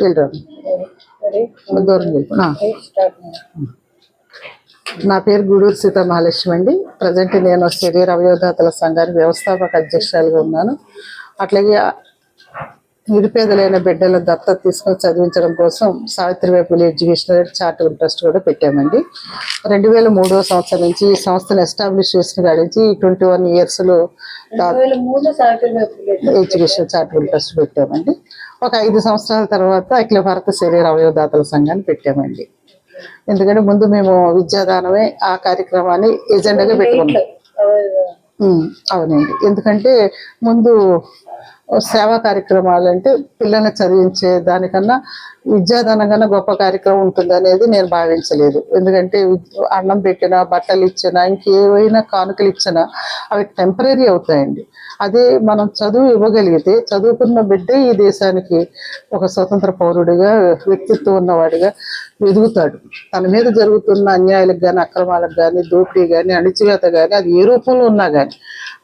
దూరం వెళ్ళి నా పేరు గూడూరు సీతా మహాలక్ష్మి అండి. ప్రజెంట్ నేను శరీర అవయోధాతల సంఘానికి వ్యవస్థాపక అధ్యక్షురాలుగా ఉన్నాను. అట్లాగే నిరుపేదలైన బిడ్డల దత్తత తీసుకొని చదివించడం కోసం Savitribai Phule educational charitable trust కూడా పెట్టామండి. 2003వ సంవత్సరం నుంచి ఈ సంస్థను ఎస్టాబ్లిష్ చేసిన కాడి నుంచి 21 yearsలో ఎడ్యుకేషన్ చారిటబుల్ ట్రస్ట్ పెట్టామండి. ఒక 5 సంవత్సరాల తర్వాత అఖిల భారత శరీర అవయోధాతల సంఘాన్ని పెట్టామండి. ఎందుకంటే ముందు మేము విద్యాదానమే ఆ కార్యక్రమాన్ని ఎజెండాగా పెట్టుకున్నాం. అవునండి, ఎందుకంటే ముందు సేవా కార్యక్రమాలు అంటే పిల్లల్ని చదివించే దానికన్నా విద్యాదానం కన్నా గొప్ప కార్యక్రమం ఉంటుంది అనేది నేను భావించలేదు. ఎందుకంటే అన్నం పెట్టినా, బట్టలు ఇచ్చినా, ఇంకేవైనా కానుకలు ఇచ్చినా అవి టెంపరీ అవుతాయండి. అదే మనం చదువు ఇవ్వగలిగితే చదువుకున్న బిడ్డే ఈ దేశానికి ఒక స్వతంత్ర పౌరుడిగా, వ్యక్తిత్వం ఉన్నవాడిగా ఎదుగుతాడు. తన మీద జరుగుతున్న అన్యాయాలకు కానీ, అక్రమాలకు కానీ, దోపిడీ కానీ, అణిచివేత కానీ, అది ఏ రూపంలో ఉన్నా కానీ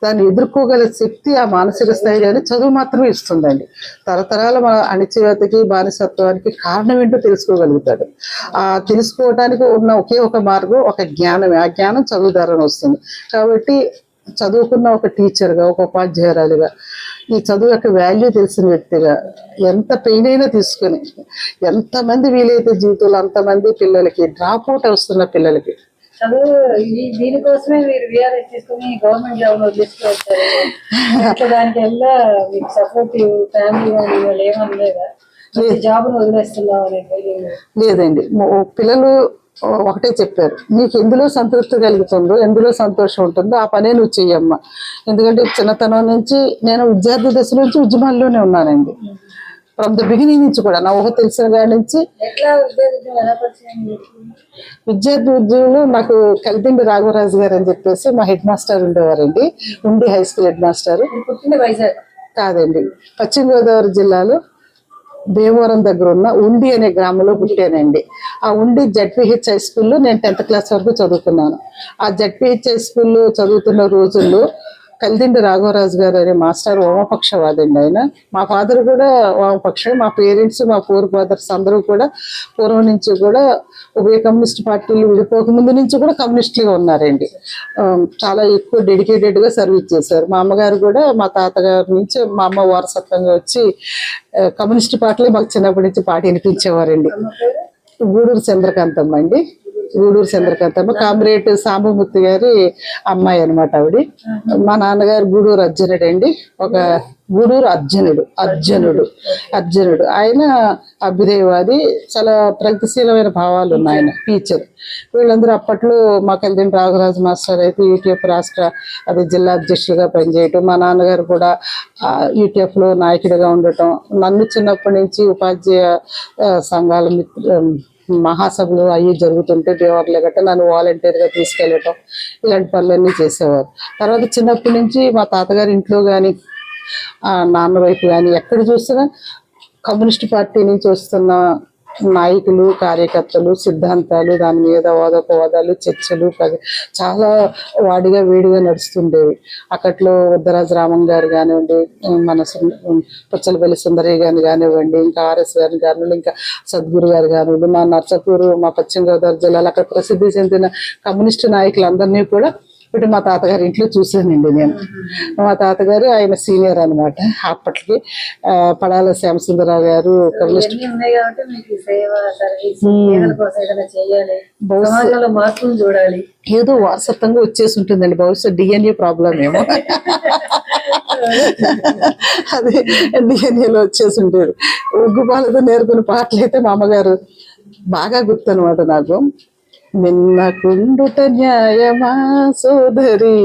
దాన్ని ఎదుర్కోగల శక్తి ఆ మానసిక స్థైర్యాన్ని చదువు మాత్రమే ఇస్తుందండి. తరతరాల మన అణిచివేతకి, బానిసత్వానికి కారణం ఏంటో తెలుసుకోగలుగుతాడు. ఆ తెలుసుకోవడానికి ఉన్న ఒకే ఒక మార్గం ఒక జ్ఞానమే. ఆ జ్ఞానం చదువు ద్వారానే వస్తుంది. కాబట్టి చదువుకున్న ఒక టీచర్గా, ఒక ఉపాధ్యాయురాలుగా, ఈ చదువు యొక్క వాల్యూ తెలిసిన వ్యక్తిగా ఎంత పెయిన్ అయినా తీసుకుని ఎంతమంది వీలైతే జీవితంలో అంతమంది పిల్లలకి డ్రాప్ అవుట్ వస్తున్న పిల్లలకి చదువు దీనికోసమే మీరు విఆర్ఎస్ తీసుకుని గవర్నమెంట్ జాబ్ వదిలేసుకొచ్చారు. దానికి వెళ్ళా మీకు సపోర్టివ్ ఫ్యామిలీ వాళ్ళు ఏమనలేదా? జాబ్ వదిలేస్తున్నావు అనేది లేదండి. పిల్లలు ఒకటే చెప్పారు, నీకు ఎందులో సంతృప్తి కలుగుతుందో, ఎందులో సంతోషం ఉంటుందో ఆ పనే నువ్వు చెయ్యమ్మా. ఎందుకంటే చిన్నతనం నుంచి నేను విద్యార్థి దశ నుంచి ఉద్యమాల్లోనే ఉన్నానండి. ఫ్రమ్ ద బిగినింగ్ నుంచి కూడా నా ఊహ తెలిసిన కాడి నుంచి విద్యార్థి ఉద్యోగంలో నాకు కలిదిండి రాఘవరాజు గారు అని చెప్పేసి మా హెడ్ మాస్టర్ ఉండేవారండి. ఉండి హై స్కూల్ హెడ్ మాస్టర్. కాదండి, పశ్చిమ గోదావరి జిల్లాలో భీమవరం దగ్గర ఉన్న ఉండి అనే గ్రామంలో పుట్టానండి. ఆ ఉండి జడ్పీహెచ్ హై స్కూల్లో నేను 10th క్లాస్ వరకు చదువుకున్నాను. ఆ జడ్పీహెచ్ హై స్కూల్లో చదువుతున్న రోజుల్లో కలిదిండి రాఘవరాజు గారు అనే మాస్టర్ వామపక్షవాదండి. ఆయన మా ఫాదర్ కూడా వామపక్షం. మా పేరెంట్స్, మా ఫోర్ ఫాదర్స్ అందరూ కూడా పూర్వం నుంచి కూడా ఉభయ కమ్యూనిస్ట్ పార్టీలు విడిపోక ముందు నుంచి కూడా కమ్యూనిస్టులుగా ఉన్నారండి. చాలా ఎక్కువ డెడికేటెడ్గా సర్వీస్ చేశారు. మా అమ్మగారు కూడా మా తాతగారి నుంచి మా అమ్మ వారసత్వంగా వచ్చి కమ్యూనిస్ట్ పార్టీలు మాకు చిన్నప్పటి నుంచి పార్టీ వినిపించేవారండి. గూడూరు చంద్రకాంతమ్మ అండి. గూడూరు చంద్రకాంతమ్మ కామ్రేడ్ సాంబమూర్తి గారి అమ్మాయి అనమాట ఆవిడ. మా నాన్నగారు గూడూరు అర్జునుడు అండి. ఒక గూడూరు అర్జునుడు ఆయన అభ్యుదయవాది. చాలా ప్రగతిశీలమైన భావాలు ఉన్నాయి. ఆయన టీచర్. వీళ్ళందరూ అప్పట్లో మా కలిదిండి రాఘవరాజు మాస్టర్ అయితే యూటీఎఫ్ రాష్ట్ర జిల్లా అధ్యక్షుడిగా పనిచేయటం, మా నాన్నగారు కూడా యూటీఎఫ్లో నాయకుడిగా ఉండటం, నన్ను చిన్నప్పటి నుంచి ఉపాధ్యాయ సంఘాల మహాసభలు అవి జరుగుతుంటే దేవర్లు గట్ట నన్ను వాలంటీర్గా తీసుకెళ్ళటం, ఇలాంటి పనులన్నీ చేసేవారు. తర్వాత చిన్నప్పటి నుంచి మా తాతగారి ఇంట్లో కానీ, నాన్న వైపు కానీ ఎక్కడ చూసినా కమ్యూనిస్ట్ పార్టీ నుంచి వస్తున్న నాయకులు, కార్యకర్తలు, సిద్ధాంతాలు, దాని మీద వాదోపవాదాలు, చర్చలు చాలా వాడిగా వేడిగా నడుస్తుండేవి. అక్కట్లో ఉద్దరాజు రామన్ గారు కానివ్వండి, మన పుచ్చలపల్లి సుందరయ్య గారిని కానివ్వండి, ఇంకా ఆర్ఎస్ గారిని కానివ్వండి, ఇంకా సద్గురు గారు కానివ్వండి, మా నర్సాపూర్, మా పశ్చిమ గోదావరి జిల్లాలో అక్కడ ప్రసిద్ధి చెందిన కమ్యూనిస్టు నాయకులందరినీ కూడా ఇప్పుడు మా తాతగారి ఇంట్లో చూసానండి నేను. మా తాతగారు ఆయన సీనియర్ అనమాట అప్పటికి. పడాల శ్యామసుందరరావు గారు కమ్యూనిస్ట్ ఏదో వారసత్వంగా వచ్చేసి ఉంటుందండి. బహుశా డిఎన్ఏ ప్రాబ్లం ఏమో అది డిఎన్ఏలో వచ్చేసి ఉంటుంది. ఉగ్గుపాలతో నేర్పుకున్న పాటలు అయితే మా అమ్మగారు బాగా గుర్తు అనమాట నాకు. నిన్నకుండుట న్యాయమా సోదరి,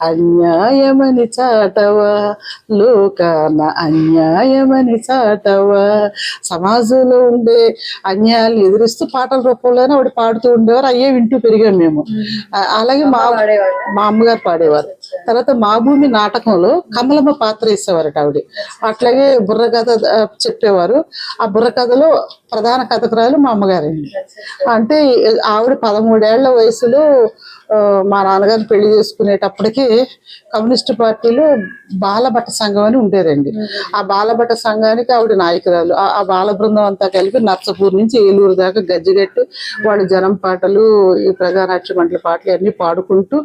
అన్యాయమని చాటవా, లోకాన అన్యాయమని చాటవా. సమాజంలో ఉండే అన్యాయాలను ఎదురిస్తూ పాటల రూపంలోనే ఆవిడ పాడుతూ ఉండేవారు. అయ్యే వింటూ పెరిగాం మేము. అలాగే మా అమ్మగారు పాడేవారు. తర్వాత మా భూమి నాటకంలో కమలమ్మ పాత్ర వేసేవారట ఆవిడ. అట్లాగే బుర్రకథ చెప్పేవారు. ఆ బుర్రకథలో ప్రధాన కథకురాలు మా అమ్మగారండి. అంటే ఆవిడ 13 ఏళ్ల వయసులో మా నాన్నగారు పెళ్లి చేసుకునేటప్పటికి కమ్యూనిస్ట్ పార్టీలో బాలభట్ట సంఘం అని ఉండేదండి. ఆ బాలభట్ట సంఘానికి ఆవిడ నాయకురాలు. ఆ బాల బృందం అంతా కలిపి నర్సపూర్ నుంచి ఏలూరు దాకా గజ్జిగట్టు వాళ్ళు జనం పాటలు, ఈ ప్రజానాట్య మండలి పాటలు అన్ని పాడుకుంటూ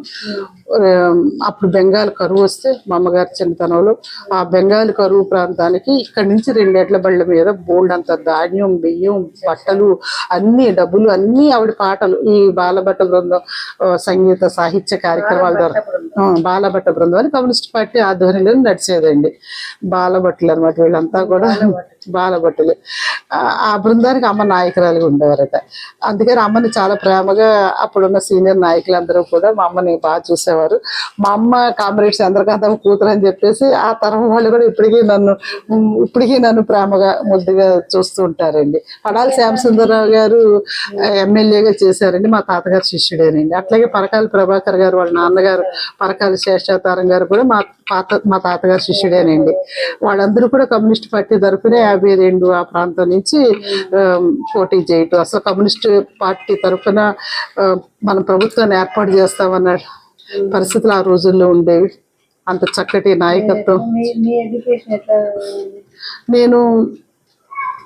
అప్పుడు బెంగాల్ కరువు వస్తే మా అమ్మగారి చిన్నతనంలో ఆ బెంగాల్ కరువు ప్రాంతానికి ఇక్కడి నుంచి 2 ఎడ్ల బళ్ళ మీద బోల్డ్ అంత ధాన్యం, బియ్యం, బట్టలు, అన్ని డబ్బులు అన్ని ఆవిడ పాటలు ఈ బాలభట్ట బృందం సంగీత సాహిత్య కార్యక్రమాల ద్వారా బాలభట్ట బృందం అని కమ్యూనిస్ట్ పార్టీ ఆధ్వర్యంలో నడిచేదండి. బాలభట్టులు అనమాట వీళ్ళంతా కూడా బాలభట్టులు. ఆ బృందానికి అమ్మ నాయకురాలుగా ఉండేవారట. అందుకని అమ్మని చాలా ప్రేమగా అప్పుడున్న సీనియర్ నాయకులందరూ కూడా మా అమ్మని బాగా చూసేవారు. మా అమ్మ కామ్రేడ్స్ చంద్రకాంతమ్మ కూతురు అని చెప్పేసి ఆ తరం వాళ్ళు కూడా ఇప్పటికీ నన్ను ప్రేమగా ముద్దుగా చూస్తూ ఉంటారండి. పడాలి శ్యామసుందరరావు గారు ఎమ్మెల్యేగా చేశారండి, మా తాతగారు శిష్యుడేనండి. అట్లాగే పరకాల ప్రభాకర్ గారు వాళ్ళ నాన్నగారు పరకాల శేషావతారం గారు కూడా మా తాతగారు శిష్యుడేనండి. వాళ్ళందరూ కూడా కమ్యూనిస్ట్ పార్టీ తరఫునే 52 ఆ ప్రాంతం నుంచి పోటీ చేయటం, అసలు కమ్యూనిస్ట్ పార్టీ తరఫున మన ప్రభుత్వాన్ని ఏర్పాటు చేస్తామన్న పరిస్థితులు ఆ రోజుల్లో ఉండేవి. అంత చక్కటి నాయకత్వం. నేను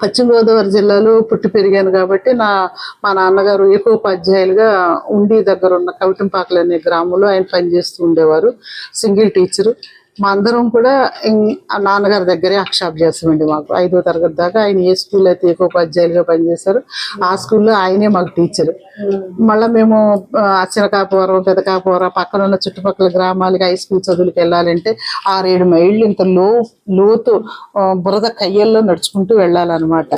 పశ్చిమ గోదావరి జిల్లాలో పుట్టి పెరిగాను కాబట్టి మా నాన్నగారు ఏకోపాధ్యాయులుగా ఉండి దగ్గర ఉన్న కవిటంపాకలు అనే గ్రామంలో ఆయన పనిచేస్తూ ఉండేవారు, సింగిల్ టీచరు. మా అందరం కూడా నాన్నగారి దగ్గరే అక్షాప్ చేస్తామండి. మాకు 5వ తరగతి దాకా ఆయన ఏ స్కూల్లో అయితే ఏకోపాధ్యాయులుగా పనిచేశారు ఆ స్కూల్లో ఆయనే మాకు టీచరు. మళ్ళీ మేము చినకాపురం, పెదకాపురం పక్కన ఉన్న చుట్టుపక్కల గ్రామాలకి హై స్కూల్ చదువులకు వెళ్ళాలంటే 6-7 మైళ్ళు ఇంత లోతు బురద కయ్యల్లో నడుచుకుంటూ వెళ్ళాలన్నమాట.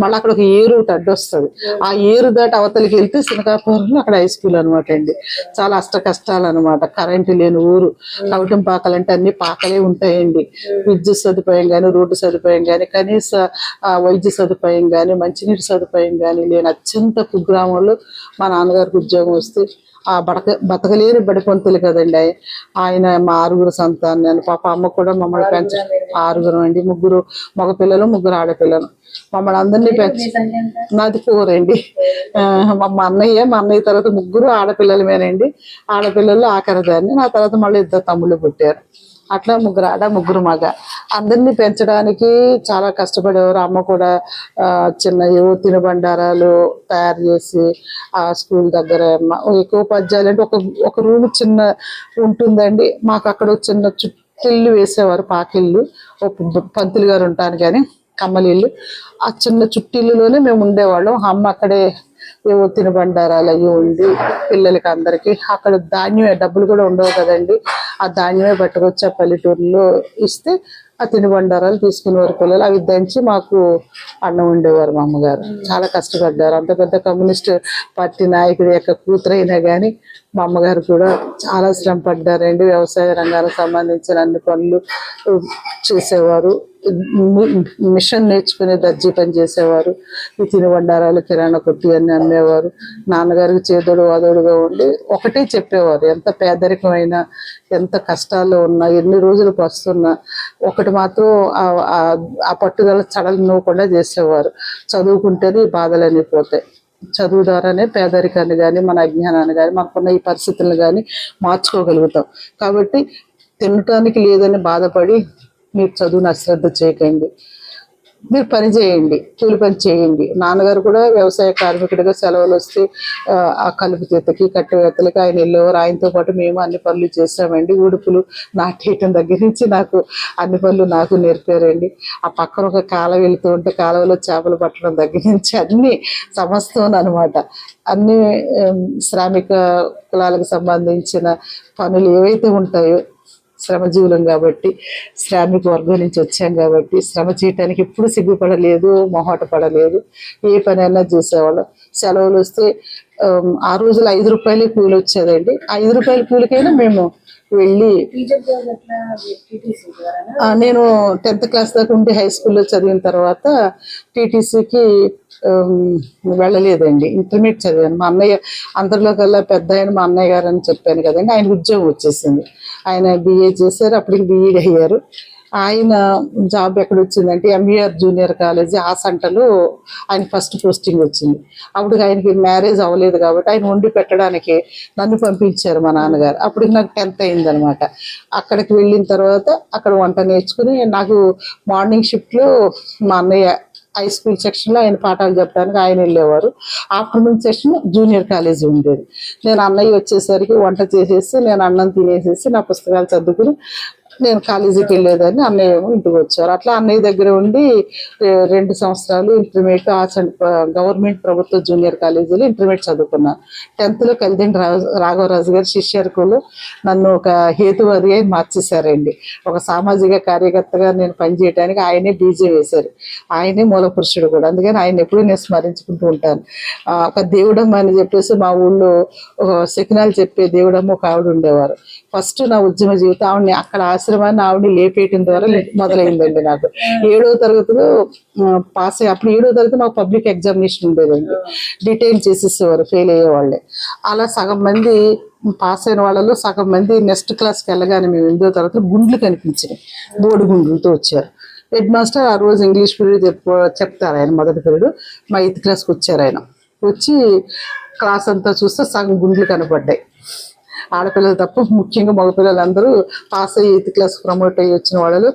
మళ్ళీ అక్కడ ఒక ఏరు అడ్డు వస్తుంది, ఆ ఏరు దాటి అవతలికి వెళ్తే చినకాపురంలో అక్కడ హై స్కూల్ అనమాట అండి. చాలా అష్ట కష్టాలు అనమాట. కరెంటు లేని ఊరు, కవిటంపాకలంటే అన్ని పాకలే ఉంటాయండి. విద్యుత్ సదుపాయం కానీ, రోడ్డు సదుపాయం కానీ, కనీస వైద్య సదుపాయం కానీ, మంచినీటి సదుపాయం కానీ లేని అత్యంత కుగ్రామంలో మా నాన్నగారికి ఉద్యోగం వస్తే ఆ బతకలేని బడిపంతులు కదండి. ఆయన మా 6గురు సంతానాన్ని. పాప అమ్మ కూడా మమ్మల్ని పెంచ 6గురం అండి, 3 మగపిల్లలు 3 ఆడపిల్లలు. మమ్మల్ని అందరినీ పెంచి నాది 4 అండి. మా అన్నయ్య తర్వాత 3 ఆడపిల్లలమేనండి. ఆడపిల్లలు ఆఖరిదాన్ని. నా తర్వాత మళ్ళీ 2 తమ్ముళ్ళు పుట్టారు. అట్లా 3 ఆడ 3 మగ. అందరినీ పెంచడానికి చాలా కష్టపడేవారు. అమ్మ కూడా చిన్న ఏవో తినుబండారాలు తయారు చేసి ఆ స్కూల్ దగ్గర ఏకోపాధ్యాయులు అంటే ఒక రూమ్ చిన్న ఉంటుందండి మాకు. అక్కడ చిన్న చుట్టిల్లు వేసేవారు, పాకిళ్ళు, పంతులు గారు ఉంటాను కానీ కమ్మలిల్లు. ఆ చిన్న చుట్టిల్లులోనే మేము ఉండేవాళ్ళం. అమ్మ అక్కడే ఏవో తినుబండారాలు అవి ఉండి పిల్లలకి అందరికి అక్కడ ధాన్యమే, డబ్బులు కూడా ఉండవు కదండి, ఆ ధాన్యమే పట్టుకొచ్చి ఆ పల్లెటూరులో ఇస్తే ఆ తినుబండారాలు తీసుకునేవారు పిల్లలు. అవి దంచి మాకు అన్నం ఉండేవారు. మా అమ్మగారు చాలా కష్టపడ్డారు. అంత పెద్ద కమ్యూనిస్ట్ పార్టీ నాయకుడి యొక్క కూతురైనా కానీ మా అమ్మగారు కూడా చాలా శ్రమ పడ్డారండి. వ్యవసాయ రంగానికి సంబంధించిన అన్ని పనులు చేసేవారు. మిషన్ నేర్చుకుని దర్జీ పని చేసేవారు. ఈ తినుబండారాలు, కిరాణా కొట్టి అన్ని అమ్మేవారు. నాన్నగారికి చేదోడు వాదోడుగా ఉండి ఒకటే చెప్పేవారు, ఎంత పేదరికమైనా, ఎంత కష్టాల్లో ఉన్నా, ఎన్ని రోజులు వస్తున్నా ఒకటి మాత్రం ఆ పట్టుదల చడలనివ్వకుండా చేసేవారు. చదువుకుంటేనే ఈ బాధలన్నీ పోతాయి. చదువు ద్వారానే పేదరికాన్ని కానీ, మన అజ్ఞానాన్ని కానీ, మనకున్న ఈ పరిస్థితులను కానీ మార్చుకోగలుగుతాం. కాబట్టి తినటానికి లేదని బాధపడి మీరు చదువుని అశ్రద్ధ చేయకండి. మీరు పని చేయండి, కూలి పని చేయండి. నాన్నగారు కూడా వ్యవసాయ కార్మికుడిగా సెలవులు వస్తే ఆ కలుపు తీతకి, కట్టెవేతలకి ఆయన వెళ్ళేవారు. ఆయనతో పాటు మేము అన్ని పనులు చేసామండి. ఉడుపులు నాటేయటం దగ్గర నుంచి నాకు అన్ని పనులు నాకు నేర్పారండి. ఆ పక్కన ఒక కాలువ వెళుతూ ఉంటే కాలువలో చేపలు పట్టడం దగ్గర నుంచి అన్ని సమస్తం అనమాట. అన్ని శ్రామిక కులాలకు సంబంధించిన పనులు ఏవైతే ఉంటాయో, శ్రమజీవులం కాబట్టి, శ్రామిక వర్గం నుంచి వచ్చాం కాబట్టి శ్రమ చేయటానికి ఎప్పుడు సిగ్గుపడలేదు, మొహట పడలేదు. ఏ పని అయినా చేసేవాళ్ళం. సెలవులు వస్తే ఆ రోజులు 5 రూపాయలే కూలి వచ్చేదండి. 5 రూపాయల కూలికైనా మేము వెళ్ళి, నేను 10th క్లాస్ దాకా ఉండి హై స్కూల్లో చదివిన తర్వాత టీటీసీకి వెళ్ళలేదండి. ఇంటర్మీడియట్ చదివాను. మా అన్నయ్య అందరిలో కల్లా పెద్ద ఆయన మా అన్నయ్య గారు అని చెప్పాను కదండి, ఆయన ఉద్యోగం వచ్చేసింది. ఆయన BA చేశారు, అప్పటికి BEd అయ్యారు. ఆయన జాబ్ ఎక్కడ వచ్చిందంటే ఎంఈఆర్ జూనియర్ కాలేజ్ ఆసంటలో ఆయన ఫస్ట్ పోస్టింగ్ వచ్చింది. అప్పుడు ఆయనకి మ్యారేజ్ అవ్వలేదు కాబట్టి ఆయన వండి పెట్టడానికి నన్ను పంపించారు మా నాన్నగారు. అప్పుడు నాకు 10th అయిందనమాట. అక్కడికి వెళ్ళిన తర్వాత అక్కడ వంట నేర్చుకుని నాకు మార్నింగ్ షిఫ్ట్లో మా అన్నయ్య హై స్కూల్ సెక్షన్లో ఆయన పాఠాలు చెప్పడానికి ఆయన వెళ్ళేవారు. ఆఫ్టర్నూన్ సెక్షన్ జూనియర్ కాలేజీ ఉండేది. నేను అన్నయ్య వచ్చేసరికి వంట చేసేసి నేను అన్నం తినేసేసి నా పుస్తకాలు చదువుకుని నేను కాలేజీకి వెళ్ళేదాన్ని. అన్నయ్య ఏమో ఇంటికి వచ్చారు. అట్లా అన్నయ్య దగ్గర ఉండి 2 సంవత్సరాలు ఇంటర్మీడియట్ గవర్నమెంట్ ప్రభుత్వ జూనియర్ కాలేజీలో ఇంటర్మీడియట్ చదువుకున్నాను. 10th కలిదిండి రాఘవరాజు గారి శిష్యర్కులు నన్ను ఒక హేతువాది అని మార్చేశారండి. ఒక సామాజిక కార్యకర్తగా నేను పనిచేయడానికి ఆయనే బీజం వేశారు. ఆయనే మూల పురుషుడు కూడా. అందుకని ఆయన ఎప్పుడూ నేను స్మరించుకుంటూ ఉంటాను. ఒక దేవుడమ్మ అని చెప్పేసి మా ఊళ్ళో శకునాలు చెప్పే దేవుడమ్మ ఒక ఆవిడ ఉండేవారు. ఫస్ట్ నా ఉద్యమ జీవితం ఆవిడని అక్కడ ఆశ్రమాన్ని ఆవిడని లేపేయటం ద్వారా మొదలైందండి. నాకు 7వ తరగతిలో పాస్ అయ్యి అప్పుడు 7వ తరగతి మాకు పబ్లిక్ ఎగ్జామినేషన్ ఉండేదండి. డిటైన్ చేసేసేవారు ఫెయిల్ అయ్యేవాళ్ళే. అలా సగం మంది పాస్ అయిన వాళ్ళలో సగం మంది నెక్స్ట్ క్లాస్కి వెళ్ళగానే మేము 8వ తరగతిలో గుండ్లు కనిపించినాయి. బోర్డు గుండ్లతో వచ్చారు. హెడ్ మాస్టర్ ఆ రోజు ఇంగ్లీష్ పీరియడ్ చెప్తారు. ఆయన మొదటి పీరియడ్ మా 8th క్లాస్కి వచ్చారు. ఆయన వచ్చి క్లాస్ అంతా చూస్తే సగం గుండ్లు కనపడ్డాయి. ఆడపిల్లలు తప్ప ముఖ్యంగా మగపిల్లలందరూ పాస్ అయ్యి 8th క్లాస్ ప్రమోట్ అయ్యి వచ్చిన వాళ్ళు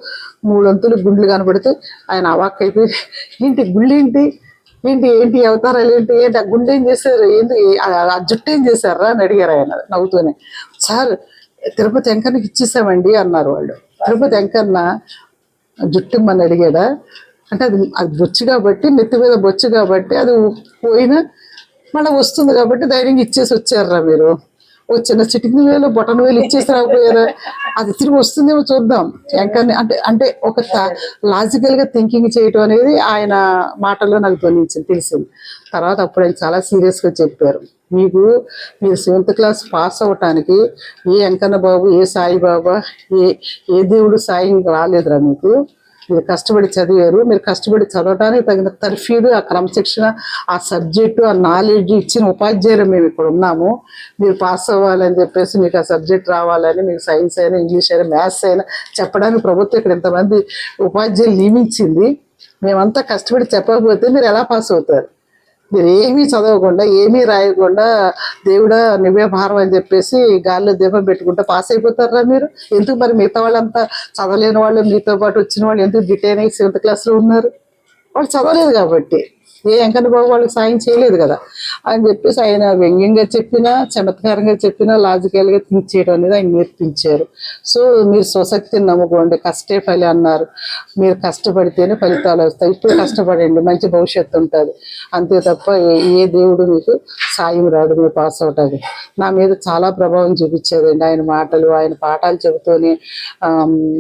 3 అంతులు గుండ్లు కనపడితే ఆయన అవాక్ అయిపోయి ఏంటి గుళ్ళు ఏంటి ఏంటి ఏంటి అవతారాలు ఏంటి ఏంటి ఆ గుండె ఏం చేశారు ఏంటి ఆ జుట్టు ఏం చేశారా అని అడిగారు ఆయన నవ్వుతూనే. సార్ తిరుపతి వెంకన్నకి ఇచ్చేసామండి అన్నారు వాళ్ళు. తిరుపతి వెంకన్న జుట్టు ఇమ్మని అడిగాడా అంటే అది బొచ్చు కాబట్టి నెత్తి మీద బొచ్చు కాబట్టి అది పోయినా మళ్ళీ వస్తుంది కాబట్టి ధైర్యంగా ఇచ్చేసి వచ్చారా మీరు. ఓ చిన్న చిటికిన వేలు బొటన్ వేలు ఇచ్చేసి రాకపోయారా అది తిరిగి వస్తుందేమో చూద్దాం వెంకన్న అంటే అంటే ఒక లాజికల్గా థింకింగ్ చేయటం అనేది ఆయన మాటల్లో నాకు తెలిసింది. తర్వాత అప్పుడు ఆయన చాలా సీరియస్గా చెప్పారు. మీరు 7th క్లాస్ పాస్ అవ్వటానికి ఏ వెంకన్న బాబు ఏ సాయిబాబా ఏ దేవుడు సాయం రాలేదురా మీకు. మీరు కష్టపడి చదివారు. మీరు కష్టపడి చదవడానికి తగిన తర్ఫీదు ఆ క్రమశిక్షణ ఆ సబ్జెక్టు ఆ నాలెడ్జ్ ఇచ్చిన ఉపాధ్యాయులు మేము ఇక్కడ ఉన్నాము. మీరు పాస్ అవ్వాలని చెప్పేసి మీకు ఆ సబ్జెక్ట్ రావాలని మీకు సైన్స్ అయినా ఇంగ్లీష్ అయినా మ్యాథ్స్ అయినా చెప్పడానికి ప్రభుత్వం ఇక్కడ ఇంతమంది ఉపాధ్యాయులు నియమించింది. మేమంతా కష్టపడి చెప్పకపోతే మీరు ఎలా పాస్ అవుతారు. మీరు ఏమీ చదవకుండా ఏమీ రాయకుండా దేవుడా నువ్వే భారం అని చెప్పేసి గాల్లో దీపం పెట్టుకుంటే పాస్ అయిపోతారా మీరు. ఎందుకు మరి మిగతా వాళ్ళంతా చదవలేని వాళ్ళు మీతో పాటు వచ్చిన వాళ్ళు ఎందుకు డిటైన్ అయ్యి 7th క్లాస్లో ఉన్నారు. వాళ్ళు చదవలేదు కాబట్టి ఏ వెంకన్న బాబు వాళ్ళకి సాయం చేయలేదు కదా అని చెప్పేసి ఆయన వ్యంగ్యంగా చెప్పినా చమత్కారంగా చెప్పినా లాజికల్గా థింక్ చేయడం అనేది ఆయన నేర్పించారు. సో మీరు స్వశక్తిని నమ్ముకోండి కష్టే ఫలి అన్నారు. మీరు కష్టపడితేనే ఫలితాలు వస్తాయి. ఇప్పుడు కష్టపడండి మంచి భవిష్యత్తు ఉంటుంది. అంతే తప్ప ఏ దేవుడు మీకు సాయం రాడు మీరు పాస్ అవటానికి. నా మీద చాలా ప్రభావం చూపించేదండి ఆయన మాటలు. ఆయన పాఠాలు చెబుతూనే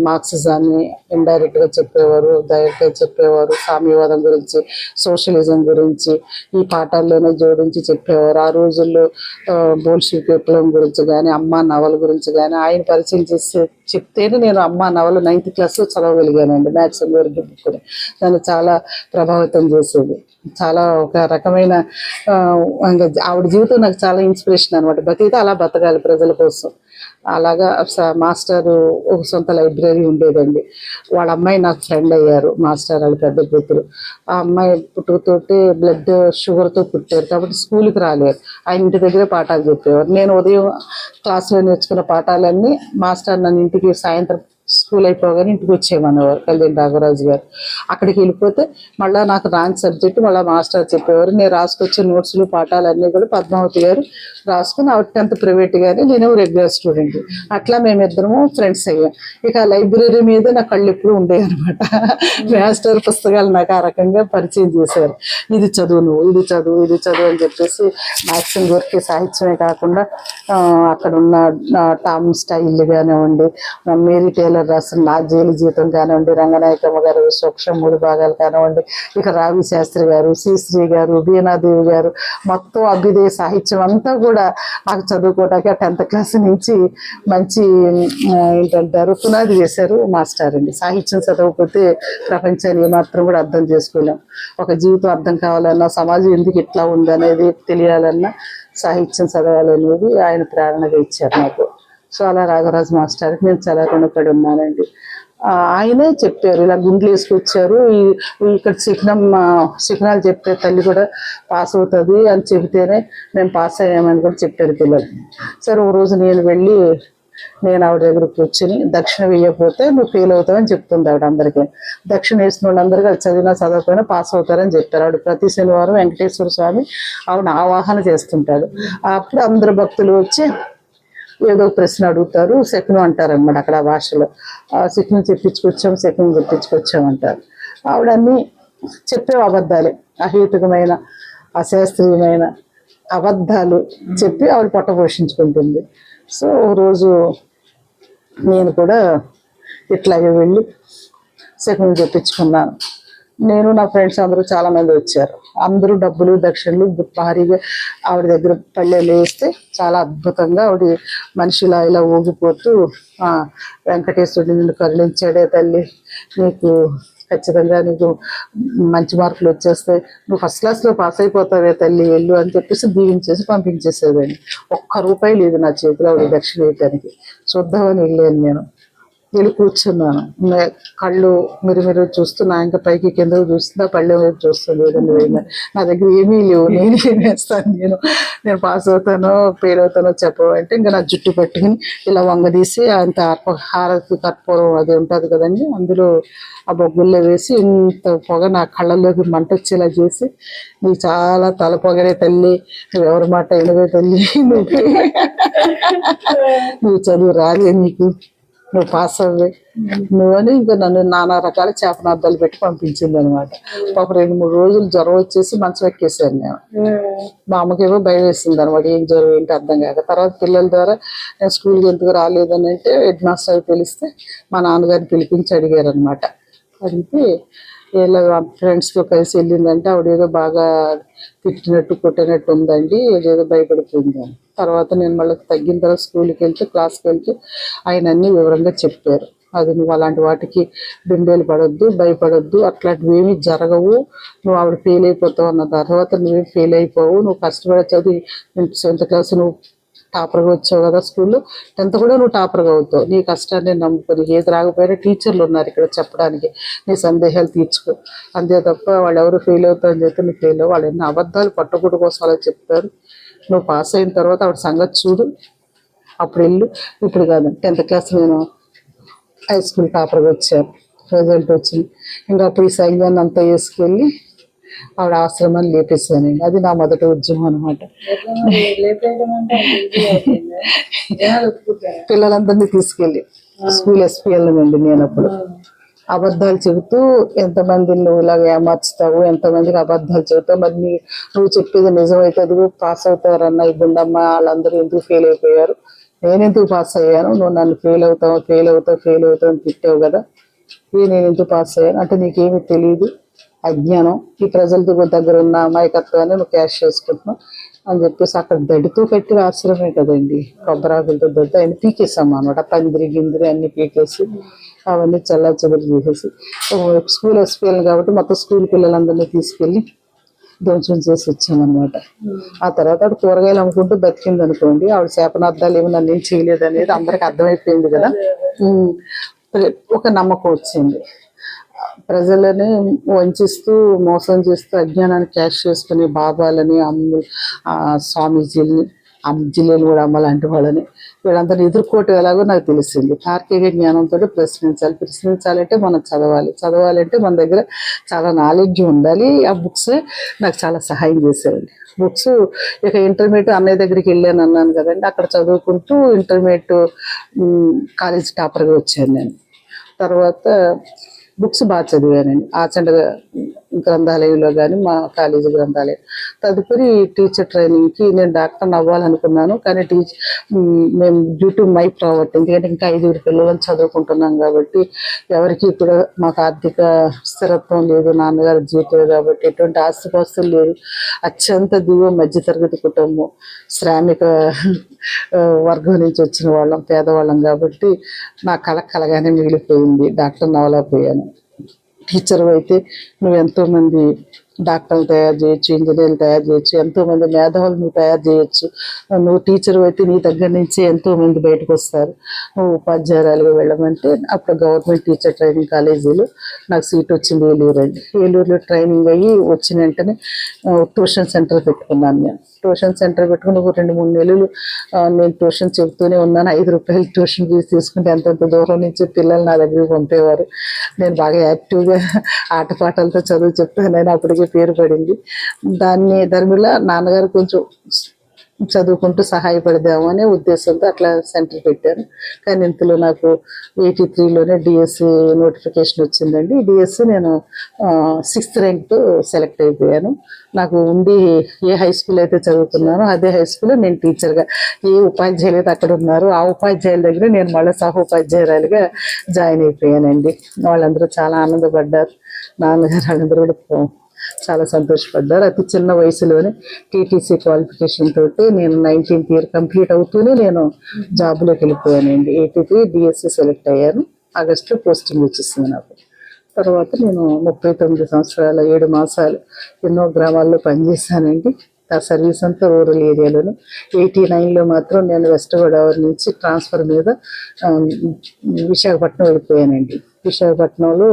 మార్క్సిజాన్ని ఇండైరెక్ట్గా చెప్పేవారు, డైరెక్ట్గా చెప్పేవారు. సామ్యవాదం గురించి సోషలిజం గురించి ఈ పాఠాల్లోనే జోడించి చెప్పేవారు. ఆ రోజుల్లో బోల్షివిక్ విప్లవం గురించి కానీ అమ్మ నవల గురించి కానీ ఆయన పరిచయం చేసి చెప్తేనే నేను అమ్మ నవల 9th క్లాస్లో చదవగలిగానండి. మ్యాథ్స్ వరకు బుక్కుని నన్ను చాలా ప్రభావితం చేసేది. చాలా ఒక రకమైన ఆవిడ జీవితం నాకు చాలా ఇన్స్పిరేషన్ అనమాట. బతికితే అలా బతకాలి ప్రజల కోసం. అలాగా మాస్టరు ఒక సొంత లైబ్రరీ ఉండేదండి. వాళ్ళ అమ్మాయి నాకు ఫ్రెండ్ అయ్యారు. మాస్టర్ వాళ్ళ పెద్ద కూతురు. ఆ అమ్మాయి పుట్టుకతోటి బ్లడ్ షుగర్తో పుట్టారు కాబట్టి స్కూల్కి రాలేరు. ఆయన ఇంటి దగ్గరే పాఠాలు చెప్పేవారు. నేను ఉదయం క్లాసులో నేర్చుకున్న పాఠాలన్నీ మాస్టర్ నన్ను ఇంటికి సాయంత్రం స్కూల్ అయిపోగానే ఇంటికి వచ్చేయమనేవారు కలిదిండి రాఘవరాజు గారు. అక్కడికి వెళ్ళిపోతే మళ్ళీ నాకు రాని సబ్జెక్టు మళ్ళీ మాస్టర్ చెప్పేవారు. నేను రాసుకొచ్చే నోట్స్లు పాఠాలన్నీ కూడా పద్మావతి గారు రాసుకుని ఆవిడ 10th ప్రైవేట్ గానే నేను రెగ్యులర్ స్టూడెంట్. అట్లా మేమిద్దరము ఫ్రెండ్స్ అయ్యాం. ఇక లైబ్రరీ మీద నా కళ్ళు ఎప్పుడు ఉండేవి అనమాట. మాస్టర్ పుస్తకాలు నాకు ఆ రకంగా పరిచయం చేశారు. ఇది చదువు నువ్వు, ఇది చదువు, ఇది చదువు అని చెప్పేసి మ్యాక్సిమం దొరికే సాహిత్యమే కాకుండా అక్కడ ఉన్న టామ్ స్టైల్ కానివ్వండి, మేరీ టేలర్ రాసిన నా జైలు జీవితం కానివ్వండి, రంగనాయకమ్మ గారు సూక్ష్మ 3 భాగాలు కానివ్వండి, ఇక రావి శాస్త్రి గారు, శ్రీశ్రీ గారు, వీణాదేవి గారు మొత్తం అభ్యుదయ సాహిత్యం అంతా కూడా నాకు చదువుకోవడానికి 10th క్లాస్ నుంచి మంచి ఏంటంటారు పునాది వేశారు మాస్టర్ అండి. సాహిత్యం చదవకపోతే ప్రపంచాన్ని ఏమాత్రం కూడా అర్థం చేసుకోలేం. ఒక జీవితం అర్థం కావాలన్నా సమాజం ఎందుకు ఇట్లా ఉందనేది తెలియాలన్నా సాహిత్యం చదవాలనేది ఆయన ప్రేరణగా ఇచ్చారు నాకు. సో అలా రాఘవరాజు మాస్టర్కి నేను చాలా రుణపడి ఉన్నానండి. ఆయనే చెప్పారు, ఇలా గుండ్లు వేసుకొచ్చారు, ఇక్కడ శిఖనాలు చెప్తే తల్లి కూడా పాస్ అవుతుంది అని చెబితేనే మేము పాస్ అయ్యామని కూడా చెప్పారు పిల్లలు. సరే ఓ రోజు నేను ఆవిడ దగ్గర కూర్చుని దక్షిణ వేయకపోతే నువ్వు ఫెయిల్ అవుతావని చెప్తుంది ఆవిడ అందరికీ. దక్షిణ వేసిన వాళ్ళందరికీ అది చదివినా చదవకపోయినా పాస్ అవుతారని చెప్తారు. ఆవిడ ప్రతి శనివారం వెంకటేశ్వర స్వామి ఆవిడ ఆవాహన చేస్తుంటాడు. అప్పుడు అందరు భక్తులు వచ్చి ఏదో ప్రశ్న అడుగుతారు, శకునం అంటారు అనమాట అక్కడ ఆ భాషలో. శకునం చెప్పించుకొచ్చాం అంటారు. ఆవిడన్నీ చెప్పేవి అబద్ధాలే, అహేతుకమైన అశాస్త్రీయమైన అబద్ధాలు చెప్పి ఆవిడ పొట్ట పోషించుకుంటుంది. సో రోజు నేను కూడా ఇట్లాగే వెళ్ళి శకునం చెప్పించుకున్నాను. నేను నా ఫ్రెండ్స్ అందరూ చాలా మంది వచ్చారు. అందరూ డబ్బులు దక్షిణలు భారీగా ఆవిడ దగ్గర పళ్ళెలు వేస్తే చాలా అద్భుతంగా ఆవిడ మనిషిలా ఇలా ఊగిపోతూ వెంకటేశ్వరుడు నిన్ను కరుణించాడే తల్లి, నీకు ఖచ్చితంగా నీకు మంచి మార్కులు వచ్చేస్తాయి, నువ్వు ఫస్ట్ క్లాస్లో పాస్ అయిపోతావే తల్లి వెళ్ళు అని చెప్పేసి దీవించేసి పంపించేసేదాన్ని. ₹1 లేదు నా చేతిలో ఆవిడ దక్షిణ వేయటానికి. చూద్దామని వెళ్ళాను. నేను వెళ్ళి కూర్చున్నాను. కళ్ళు మీరు చూస్తున్నా, ఇంకా పైకి కిందకు చూస్తున్నా, పళ్ళెం వైపు చూస్తుంది. నా దగ్గర ఏమీ లేవు, నేనేం వేస్తాను, నేను పాస్ అవుతానో ఫెయిల్ అవుతానో చెప్పమంటే ఇంకా నా జుట్టు పట్టుకుని ఇలా వంగదీసి అంత హారతి కర్పూరం అది ఉంటుంది కదండి, అందులో ఆ బొగ్గుల్లో వేసి ఇంత పొగ నా కళ్ళల్లోకి మంట వచ్చేలా చేసి, నీకు చాలా తల పొగరే తల్లి, నువ్వు ఎవరి మాట వినవే తల్లి, నువ్వు చదువు రాలే, నువ్వు పాస్ అవ్వే నువ్వు అని ఇంకా నన్ను నానా రకాల చేపనార్థాలు పెట్టి పంపించింది అనమాట. పాప 2-3 రోజులు జ్వరం వచ్చేసి మంచం ఎక్కేసాను నేను. మా అమ్మకేమో భయం వేసింది అనమాట, ఏం జ్వరం ఏంటి అర్థం కాక. తర్వాత పిల్లల ద్వారా నేను స్కూల్కి ఎందుకు రాలేదని అంటే హెడ్ మాస్టర్ తెలిస్తే మా నాన్నగారిని పిలిపించి అడిగారు అనమాట. అడిగితే ఇలా ఫ్రెండ్స్తో కలిసి వెళ్ళిందంటే ఆవిడ ఏదో బాగా తిట్టినట్టు కొట్టినట్టు ఉందండి, ఏదేదో భయపడిపోయిందని. తర్వాత నేను మళ్ళీ తగ్గిన తర్వాత స్కూల్కి వెళ్తే క్లాస్కి వెళ్తే ఆయన అన్నీ వివరంగా చెప్పారు. అది నువ్వు అలాంటి వాటికి బింబేలు పడొద్దు, భయపడొద్దు, అట్లాంటివి ఏమీ జరగవు, నువ్వు ఆవిడ ఫెయిల్ అయిపోతావు అన్న తర్వాత నువ్వేం ఫెయిల్ అయిపోవు, నువ్వు కష్టపడి చదివి 7th క్లాస్ నువ్వు టాపర్గా వచ్చావు కదా, స్కూల్లో 10th కూడా నువ్వు టాపర్గా అవుతావు, నీ కష్టాన్ని నమ్ముకొని ఏది రాకపోయినా టీచర్లు ఉన్నారు ఇక్కడ చెప్పడానికి, నీ సందేహాలు తీర్చుకో, అంతే తప్ప వాళ్ళు ఎవరు ఫెయిల్ అవుతారని చెప్పి నువ్వు ఫెయిల్ అవ్వు, వాళ్ళు ఎన్ని అబద్ధాలు పట్టుకుడు కోసం అలా చెప్తారు, నువ్వు పాస్ అయిన తర్వాత ఆవిడ సంగతి చూడు, అప్పుడు వెళ్ళు. ఇప్పుడు కాదు 10th క్లాస్ నేను హై స్కూల్ టాపర్గా వచ్చాను, రిజల్ట్ వచ్చింది. ఇంకా అప్పుడు ఈ సైన్యాన్ని అంతా వేసుకెళ్ళి ఆవిడ ఆశ్రమాన్ని లేపేసానండి. అది నా మొదటి ఉద్యమం అనమాట. పిల్లలందరినీ తీసుకెళ్ళి స్కూల్ ఎస్పీఎల్ అండి. నేను అప్పుడు అబద్ధాలు చెబుతూ ఎంతమందిని నువ్వు ఇలాగ ఏమార్చుతావు, ఎంతమందికి అబద్ధాలు చెబుతావు, మరి నువ్వు చెప్పేది నిజమైతే అది పాస్ అవుతారన్న ఈ గుండమ్మ వాళ్ళందరూ ఎందుకు ఫెయిల్ అయిపోయారు, నేను ఎందుకు పాస్ అయ్యాను, నువ్వు నన్ను ఫెయిల్ అవుతావు అని తిట్టావు కదా, నేను ఎందుకు పాస్ అయ్యాను అంటే నీకేమీ తెలియదు, అజ్ఞానం, ఈ ప్రజల దగ్గర ఉన్న అమాయకత్వాన్ని నువ్వు క్యాష్ చేసుకుంటున్నావు అని చెప్పేసి అక్కడ దడితో కట్టిన ఆశ్రమే కదండి, కొబ్బరాకులతో దొడ్డు ఆయన పీకేసాము అనమాట. పందిరి గిందిరి అన్ని పీకేసి అవన్నీ చల్లాచెదరు చేసేసి స్కూల్ ఎస్పీఎల్ కాబట్టి మొత్తం స్కూల్ పిల్లలందరినీ తీసుకెళ్ళి ధ్వంసం చేసి వచ్చామన్నమాట. ఆ తర్వాత ఆవిడ కూరగాయలు అమ్ముకుంటూ బతికింది అనుకోండి. ఆవిడ శాపనార్థాలు ఏమి నన్ను ఏం చేయలేదు అనేది అందరికి అర్థమైపోయింది కదా. ఒక నమ్మకం వచ్చింది. ప్రజలని వంచిస్తూ మోసం చేస్తూ అజ్ఞానాన్ని క్యాష్ చేసుకుని బాబాలని స్వామీజీలని జిల్లేలు కూడా అమ్మలాంటి వాళ్ళని వీళ్ళందరినీ ఎదుర్కోవటం ఎలాగో నాకు తెలిసింది. తార్కిక జ్ఞానంతో ప్రశ్నించాలంటే మనం చదవాలంటే మన దగ్గర చాలా నాలెడ్జ్ ఉండాలి. ఆ బుక్స్ నాకు చాలా సహాయం చేసేవండి. బుక్స్ ఇక ఇంటర్మీడియట్ అన్నయ్య దగ్గరికి వెళ్ళాను అన్నాను కదండి, అక్కడ చదువుకుంటూ ఇంటర్మీడియట్ కాలేజ్ టాపర్గా వచ్చాను నేను. తర్వాత బుక్స్ బాగా చదివానండి ఆచండ గ్రంథాలయంలో కానీ మా కాలేజీ గ్రంథాలయం. తదుపరి టీచర్ ట్రైనింగ్కి నేను డాక్టర్ని అవ్వాలనుకున్నాను, కానీ మేము డ్యూ టు మై ప్రావర్టీ, ఎందుకంటే ఇంకా 5 పిల్లలను చదువుకుంటున్నాం కాబట్టి ఎవరికి ఇప్పుడు మాకు ఆర్థిక స్థిరత్వం లేదు, నాన్నగారు జీవితం కాబట్టి ఎటువంటి ఆస్తిపాస్తులు లేదు, అత్యంత దిగువ మధ్యతరగతి కుటుంబం, శ్రామిక వర్గం నుంచి వచ్చిన వాళ్ళం, పేదవాళ్ళం కాబట్టి నా కలగానే మిగిలిపోయింది, డాక్టర్ని అవ్వలేకపోయాను. టీచర్ అయితే నువ్వు ఎంతోమంది డాక్టర్లు తయారు చేయొచ్చు, ఇంజనీర్లు తయారు చేయొచ్చు, ఎంతోమంది మేధావులను తయారు చేయొచ్చు. నువ్వు టీచర్ అయితే నీ దగ్గర నుంచి ఎంతోమంది బయటకు వస్తారు. నువ్వు ఉపాధ్యాయురాలుగా వెళ్ళమంటే అప్పుడు గవర్నమెంట్ టీచర్ ట్రైనింగ్ కాలేజీలో నాకు సీట్ వచ్చింది ఏలూరు అండి. ఏలూరులో ట్రైనింగ్ అయ్యి వచ్చిన వెంటనే ట్యూషన్ సెంటర్ పెట్టుకున్నాను. నేను ట్యూషన్ సెంటర్ పెట్టుకుని ఒక 2-3 నెలలు నేను ట్యూషన్ చెబుతూనే ఉన్నాను. 5 రూపాయలు ట్యూషన్ ఫీజు తీసుకుంటే అంతంత దూరం నుంచి పిల్లలు నా దగ్గరికి పంపేవారు. నేను బాగా యాక్టివ్గా ఆటపాటలతో చదువు చెప్తానని అప్పటికే పేరు పడింది. దాని వల్ల నాన్నగారు కొంచెం చదువుకుంటూ సహాయపడదాము అనే ఉద్దేశంతో అట్లా సెంటర్ పెట్టాను. కానీ ఇంతలో నాకు 83లోనే డిఎస్సి నోటిఫికేషన్ వచ్చిందండి. డిఎస్సి నేను 6th ర్యాంక్తో సెలెక్ట్ అయిపోయాను. నాకు ఉండి ఏ హై స్కూల్ అయితే చదువుకున్నానో అదే హై స్కూల్లో నేను టీచర్గా, ఏ ఉపాధ్యాయులు అయితే అక్కడ ఉన్నారో ఆ ఉపాధ్యాయుల దగ్గర నేను మళ్ళీ సహోపాధ్యాయురాలుగా జాయిన్ అయిపోయానండి. వాళ్ళందరూ చాలా ఆనందపడ్డారు. నాన్నగారు వాళ్ళందరూ కూడా చాలా సంతోషపడ్డారు. అతి చిన్న వయసులోనే టీటీసీ క్వాలిఫికేషన్ తోటి నేను 19th ఇయర్ కంప్లీట్ అవుతూనే నేను జాబ్లోకి వెళ్ళిపోయానండి. 83 డిఎస్సి సెలెక్ట్ అయ్యాను. ఆగస్టులో పోస్టింగ్ వచ్చేసింది నాకు. తర్వాత నేను 39 సంవత్సరాల 7 మాసాలు ఎన్నో గ్రామాల్లో పనిచేశానండి. ఆ సర్వీస్ అంతా రూరల్ ఏరియాలోనే. 89లో మాత్రం నేను వెస్ట్ గోదావరి నుంచి ట్రాన్స్ఫర్ మీద విశాఖపట్నం వెళ్ళిపోయానండి. విశాఖపట్నంలో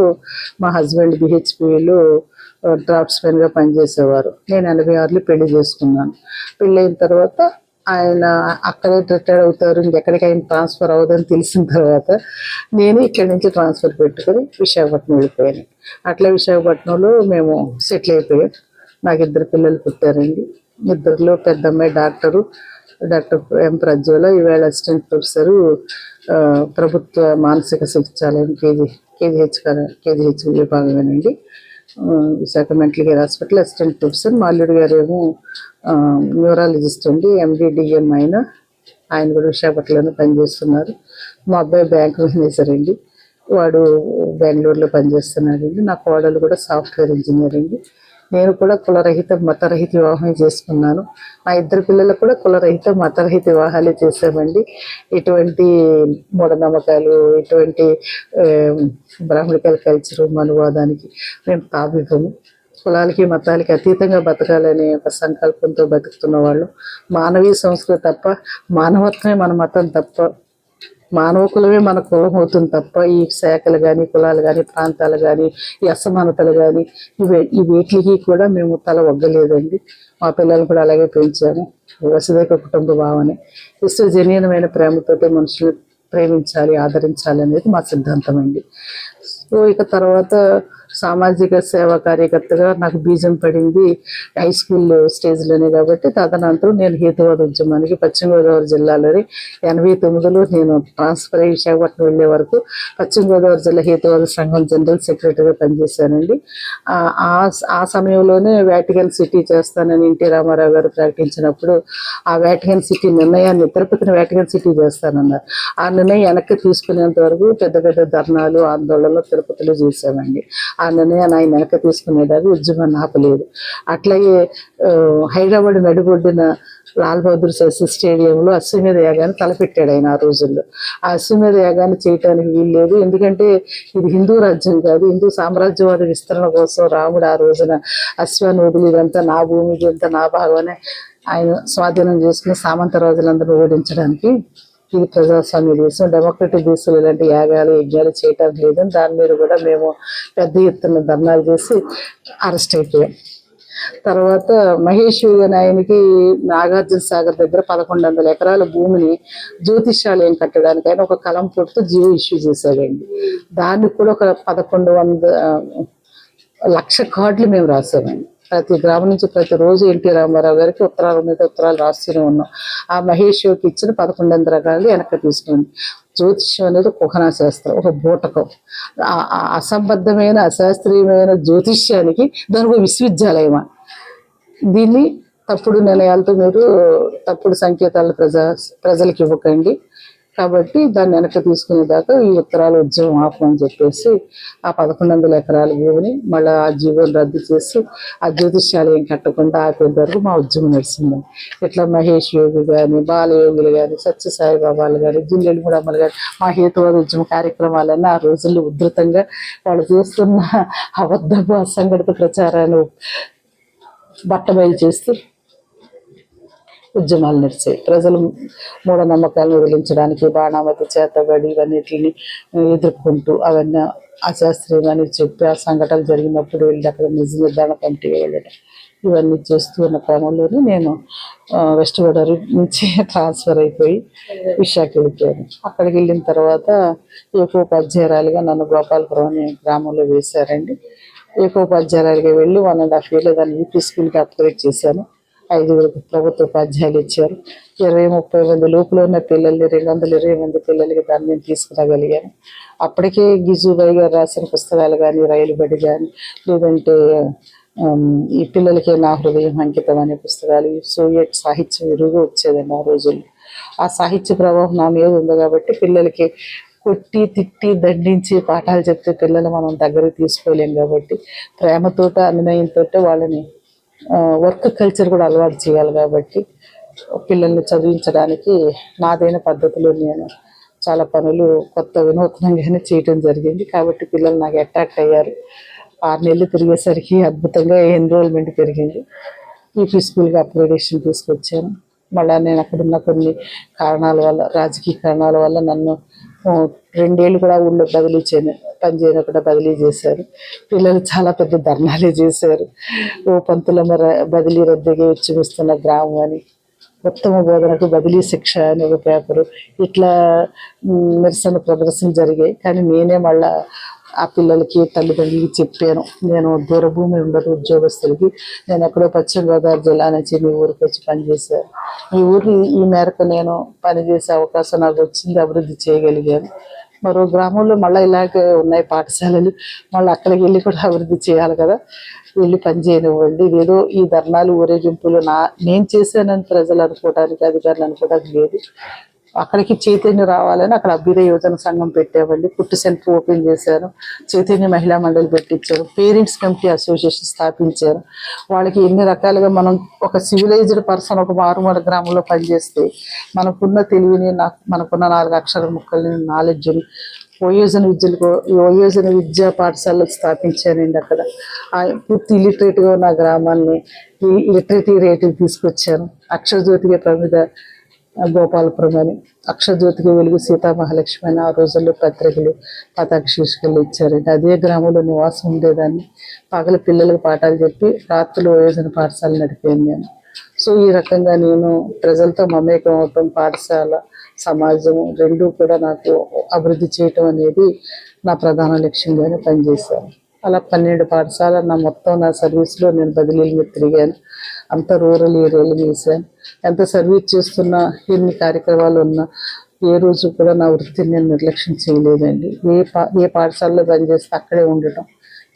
మా హస్బెండ్ బిహెచ్పిలో డ్రాఫ్ట్స్మెన్గా పనిచేసేవారు. నేను 86లో పెళ్లి చేసుకున్నాను. పెళ్ళైన తర్వాత ఆయన అక్కడే రిటైర్ అవుతారు, ఇంకెక్కడికి ఆయన ట్రాన్స్ఫర్ అవ్వదని తెలిసిన తర్వాత నేను ఇక్కడి నుంచి ట్రాన్స్ఫర్ పెట్టుకొని విశాఖపట్నం వెళ్ళిపోయాను. అట్లా విశాఖపట్నంలో మేము సెటిల్ అయిపోయాం. నాకు 2 పిల్లలు పుట్టారండి. 2లో పెద్ద అమ్మాయి డాక్టర్ ఎం ప్రజ్వల, ఈవేళ అసిస్టెంట్ ప్రొఫెసరు ప్రభుత్వ మానసిక చికిత్సాలయం కేజీహెచ్ విభాగమేనండి. Visakha mental care hospital assistant professor. మాల్యుడు గారు ఏమో న్యూరాలజిస్ట్ అండి, ఎండిడిఎం ఆయన కూడా విశాఖపట్నంలో పనిచేస్తున్నారు. మా అబ్బాయి బ్యాంక్ మేనేజర్ అండి, వాడు బెంగళూరులో పనిచేస్తున్నాడండి. నా కోడలు కూడా సాఫ్ట్వేర్ ఇంజనీర్ అండి. నేను కూడా కులరహిత మతరహిత వివాహం చేసుకున్నాను. మా 2 పిల్లలకు కూడా కులరహిత మతరహిత వివాహాలే చేసామండి. ఎటువంటి మూఢనమ్మకాలు, ఎటువంటి బ్రాహ్మణికల్ కల్చరు, మనువాదానికి మేము తావివ్వము. కులాలకి మతాలకి అతీతంగా బతకాలనే ఒక సంకల్పంతో బతుకుతున్న వాళ్ళు. మానవీయ సంస్కృతి తప్ప, మానవత్వమే మన మతం తప్ప, మానవ కులమే మన కులం అవుతుంది తప్ప ఈ శాఖలు కానీ, కులాలు కానీ, ప్రాంతాలు కానీ, ఈ అసమానతలు కానీ ఈ వీటికి కూడా మేము తల ఒగ్గలేదండి. మా పిల్లలు కూడా అలాగే పెంచాము. వసుదైక కుటుంబ భావనే, విశ్వజనీయమైన ప్రేమతోటి మనుషులు ప్రేమించాలి, ఆదరించాలి అనేది మా సిద్ధాంతం అండి. సో ఇక తర్వాత సామాజిక సేవా కార్యకర్తగా నాకు బీజం పడింది హై స్కూల్ స్టేజ్లోనే కాబట్టి తదనంతరం నేను హేతువాద ఉద్యమానికి పశ్చిమ గోదావరి జిల్లాలోని 89లో నేను ట్రాన్స్ఫర్ అయ్యి విశాఖపట్నం వెళ్ళే వరకు పశ్చిమ గోదావరి జిల్లా హేతువాద సంఘం జనరల్ సెక్రటరీగా పనిచేశానండి. ఆ సమయంలోనే వాటికన్ సిటీ చేస్తానని ఎన్టీ రామారావు గారు ప్రకటించినప్పుడు ఆ వాటికన్ సిటీ నిర్ణయాన్ని, తిరుపతిని వాటికన్ సిటీ చేస్తానన్నారు. ఆ నిర్ణయం వెనక్కి తీసుకునేంత వరకు పెద్ద పెద్ద ధర్నాలు, ఆందోళనలు తిరుపతిలో చేశామండి. ఆ నిర్ణయాన్ని ఆయన వెనక తీసుకునేదాన్ని ఉద్యమాన్ని ఆపలేదు. అట్లాగే హైదరాబాద్ నడిబొడ్డున లాల్ బహదూర్ శాస్త్రి స్టేడియంలో అశ్వమేధ యాగాన్ని తలపెట్టాడు ఆయన. ఆ రోజుల్లో ఆ అశ్వమేధ యాగాన్ని చేయటానికి వీల్లేదు, ఎందుకంటే ఇది హిందూ రాజ్యం కాదు, హిందూ సామ్రాజ్యవాద విస్తరణ కోసం రాముడు ఆ రోజున అశ్వాన్ని వదిలి ఇదంతా నా భూమి, ఇదంతా నా భాగమని ఆయన స్వాధీనం చేసుకుని సామంత రాజులందరూ ఓడించడానికి ఇది ప్రజాస్వామ్య దేశం, డెమోక్రటిక్ దేశాలు ఇలాంటి యాగాలు యజ్ఞాలు చేయటానికి లేదని దాని మీద కూడా మేము పెద్ద ఎత్తున ధర్నాలు చేసి అరెస్ట్ అయిపోయాం. తర్వాత మహేష్ అనే ఆయనకి నాగార్జున సాగర్ దగ్గర 1100 ఎకరాల భూమిని జ్యోతిష్యాలయం కట్టడానికి ఆయన ఒక కలం పొట్టు జియో ఇష్యూ చేశాడండి. దానికి కూడా ఒక 1100 లక్ష కార్డులు మేము రాసామండి. ప్రతి గ్రామం నుంచి ప్రతిరోజు ఎన్టీ రామారావు గారికి ఉత్తరాల మీద ఉత్తరాలు రాస్తూనే ఉన్నాం. ఆ మహేష్కి ఇచ్చిన 1100 ఎకరాలు వెనక్కి తీసుకుంది. జ్యోతిష్యం అనేది కుహనా శాస్త్రం, ఒక బూటకం. అసంబద్ధమైన అశాస్త్రీయమైన జ్యోతిష్యానికి దానికి విశ్వవిద్యాలయమా? దీన్ని తప్పుడు నిర్ణయాలతో మీరు తప్పుడు సంకేతాలు ప్రజలకు ఇవ్వకండి. కాబట్టి దాన్ని వెనక్కి తీసుకునేదాకా ఈ ఉత్తరాల ఉద్యమం ఆపమని చెప్పేసి ఆ 1100 ఎకరాల భూమిని మళ్ళీ ఆ జీవోని రద్దు చేసి ఆ జ్యోతిష్యాలయం కట్టకుండా ఆపేంత వరకు మా ఉద్యమం నడిచింది. ఇట్లా మహేష్ యోగి కానీ, బాలయోగులు కానీ, సత్యసాయి బాబాలు కానీ, జిల్లెలు ముడమ్మలు కానీ, మా హేతువాద ఉద్యమ కార్యక్రమాలన్నీ ఆ రోజుల్లో ఉధృతంగా వాళ్ళు చేస్తున్న అబద్ధపు అసంఘటిత ప్రచారాన్ని బట్టబయలు చేస్తూ ఉద్యమాలు నడిచాయి. ప్రజలు మూఢనమ్మకాలను వదిలించడానికి బాణామతి, చేతబడి ఇవన్నిటిని ఎదుర్కొంటూ అవన్నీ అశాస్త్రీయమని చెప్పి ఆ సంఘటనలు జరిగినప్పుడు వెళ్ళి అక్కడ నిజ నిర్ధారణ కమిటీ వెళ్ళడం ఇవన్నీ చేస్తూ ఉన్న క్రమంలోనే నేను వెస్ట్ గోదావరి నుంచి ట్రాన్స్ఫర్ అయిపోయి విశాఖ వెళ్ళిపోయాను. అక్కడికి వెళ్ళిన తర్వాత ఏకోపాధ్యాయురాలుగా నన్ను గోపాలపురం అనే గ్రామంలో వేశారండి. ఏకోపాధ్యాయురాలుగా వెళ్ళి 1.5 years దాన్ని యూపీ స్కూల్కి అప్గ్రేడ్ చేశాను. 5 ప్రభుత్వ ఉపాధ్యాయులు ఇచ్చారు. 20-30 మంది లోపల ఉన్న పిల్లల్ని 220 మంది పిల్లలకి దాన్ని నేను తీసుకురాగలిగాను. అప్పటికే గిజుబాయి గారు రాసిన పుస్తకాలు కానీ, రైలు బడి కానీ, లేదంటే ఈ పిల్లలకి నా హృదయం అంకితం అనే పుస్తకాలు, సోవియట్ సాహిత్యం విరుగుగా వచ్చేదండి ఆ రోజుల్లో. ఆ సాహిత్య ప్రభావం నా మీద ఉంది కాబట్టి పిల్లలకి కొట్టి తిట్టి దండించి పాఠాలు చెప్తే పిల్లలు మనం దగ్గరికి తీసుకోలేం కాబట్టి ప్రేమతోట అనునయంతో వాళ్ళని వర్క్ కల్చర్ కూడా అలవాటు చేయాలి కాబట్టి పిల్లల్ని చదివించడానికి నాదైన పద్ధతిలో నేను చాలా పనులు కొత్త వినూత్నంగానే చేయడం జరిగింది. కాబట్టి పిల్లలు నాకు అట్రాక్ట్ అయ్యారు. 6 నెలలు తిరిగేసరికి అద్భుతంగా ఎన్రోల్మెంట్ పెరిగింది. యూపీ స్కూల్కి అప్గ్రేడేషన్ తీసుకొచ్చాను. మళ్ళీ నేను అక్కడున్న కొన్ని కారణాల వల్ల, రాజకీయ కారణాల వల్ల నన్ను 2 ఏళ్ళు కూడా ఊళ్ళో బదిలీ పనిచేయకుండా బదిలీ చేశారు. పిల్లలు చాలా పెద్ద ధర్నాలే చేశారు. పంతులమ్మ బదిలీ రద్దీగా ఉద్యమిస్తున్న గ్రామం అని, ఉత్తమ బోధనకు బదిలీ శిక్ష అని ఒక పేపరు, ఇట్లా నిరసన ప్రదర్శనలు జరిగాయి. కానీ నేనే మళ్ళా ఆ పిల్లలకి తల్లిదండ్రులకి చెప్పాను, నేను దూరభూమి ఉండదు ఉద్యోగస్తులకి, నేను ఎక్కడో పశ్చిమ గోదావరి జిల్లా నుంచి మీ ఊరికి వచ్చి పనిచేశాను. ఈ ఊరిని ఈ మేరకు నేను పనిచేసే అవకాశం నాకు వచ్చింది, అభివృద్ధి చేయగలిగాను. మరో గ్రామంలో మళ్ళీ ఇలాగే ఉన్నాయి పాఠశాలలు, మళ్ళీ అక్కడికి వెళ్ళి కూడా అభివృద్ధి చేయాలి కదా, వెళ్ళి పని చేయనివ్వండి. ఇదేదో ఈ ధర్నాలు ఊరేగింపులు నేను చేశానని ప్రజలు అనుకోవడానికి, అధికారులు అనుకోవడానికి లేదు. అక్కడికి చైతన్యం రావాలని అక్కడ అభ్యుదయ యువజన సంఘం పెట్టామండి. పుట్టు సెంటర్ ఓపెన్ చేశాను. చైతన్య మహిళా మండలి పెట్టించారు. పేరెంట్స్ కమిటీ అసోసియేషన్ స్థాపించారు. వాళ్ళకి ఎన్ని రకాలుగా మనం ఒక సివిలైజ్డ్ పర్సన్ ఒక మారుమూల గ్రామంలో పనిచేస్తే మనకున్న తెలివిని, మనకున్న 4 అక్షర ముక్కల్ని, నాలెడ్జ్ని వయోజన విద్యా పాఠశాలలు స్థాపించానండి. అక్కడ పూర్తి ఇలిటరేట్గా ఉన్న గ్రామాన్ని లిటరేటీ రేటింగ్ తీసుకొచ్చాను. అక్షరజ్యోతిగా ప్రమిద గోపాలపురం అని, అక్షరజ్యోతికి వెలుగు సీతామహాలక్ష్మి అని ఆ రోజుల్లో పత్రికలు పతాక శీర్షికలు ఇచ్చారండి. అదే గ్రామంలో నివాసం ఉండేదాన్ని. పగల పిల్లలకు పాఠాలు చెప్పి రాత్రులు వయోజన పాఠశాల నడిపాను నేను. సో ఈ రకంగా నేను ప్రజలతో మమేకం అవటం, పాఠశాల, సమాజం రెండూ కూడా నాకు అభివృద్ధి చేయటం అనేది నా ప్రధాన లక్ష్యంగానే పనిచేశాను. అలా 12 పాఠశాల నా సర్వీస్లో నేను బదిలీల మీద తిరిగాను. అంత రూరల్ ఏరియాలు చేశాను. ఎంత సర్వీస్ చేస్తున్నా, ఎన్ని కార్యక్రమాలు ఉన్నా ఏ రోజు కూడా నా వృత్తిని నేను నిర్లక్ష్యం చేయలేదండి. ఏ పాఠశాలలో పనిచేస్తే అక్కడే ఉండటం,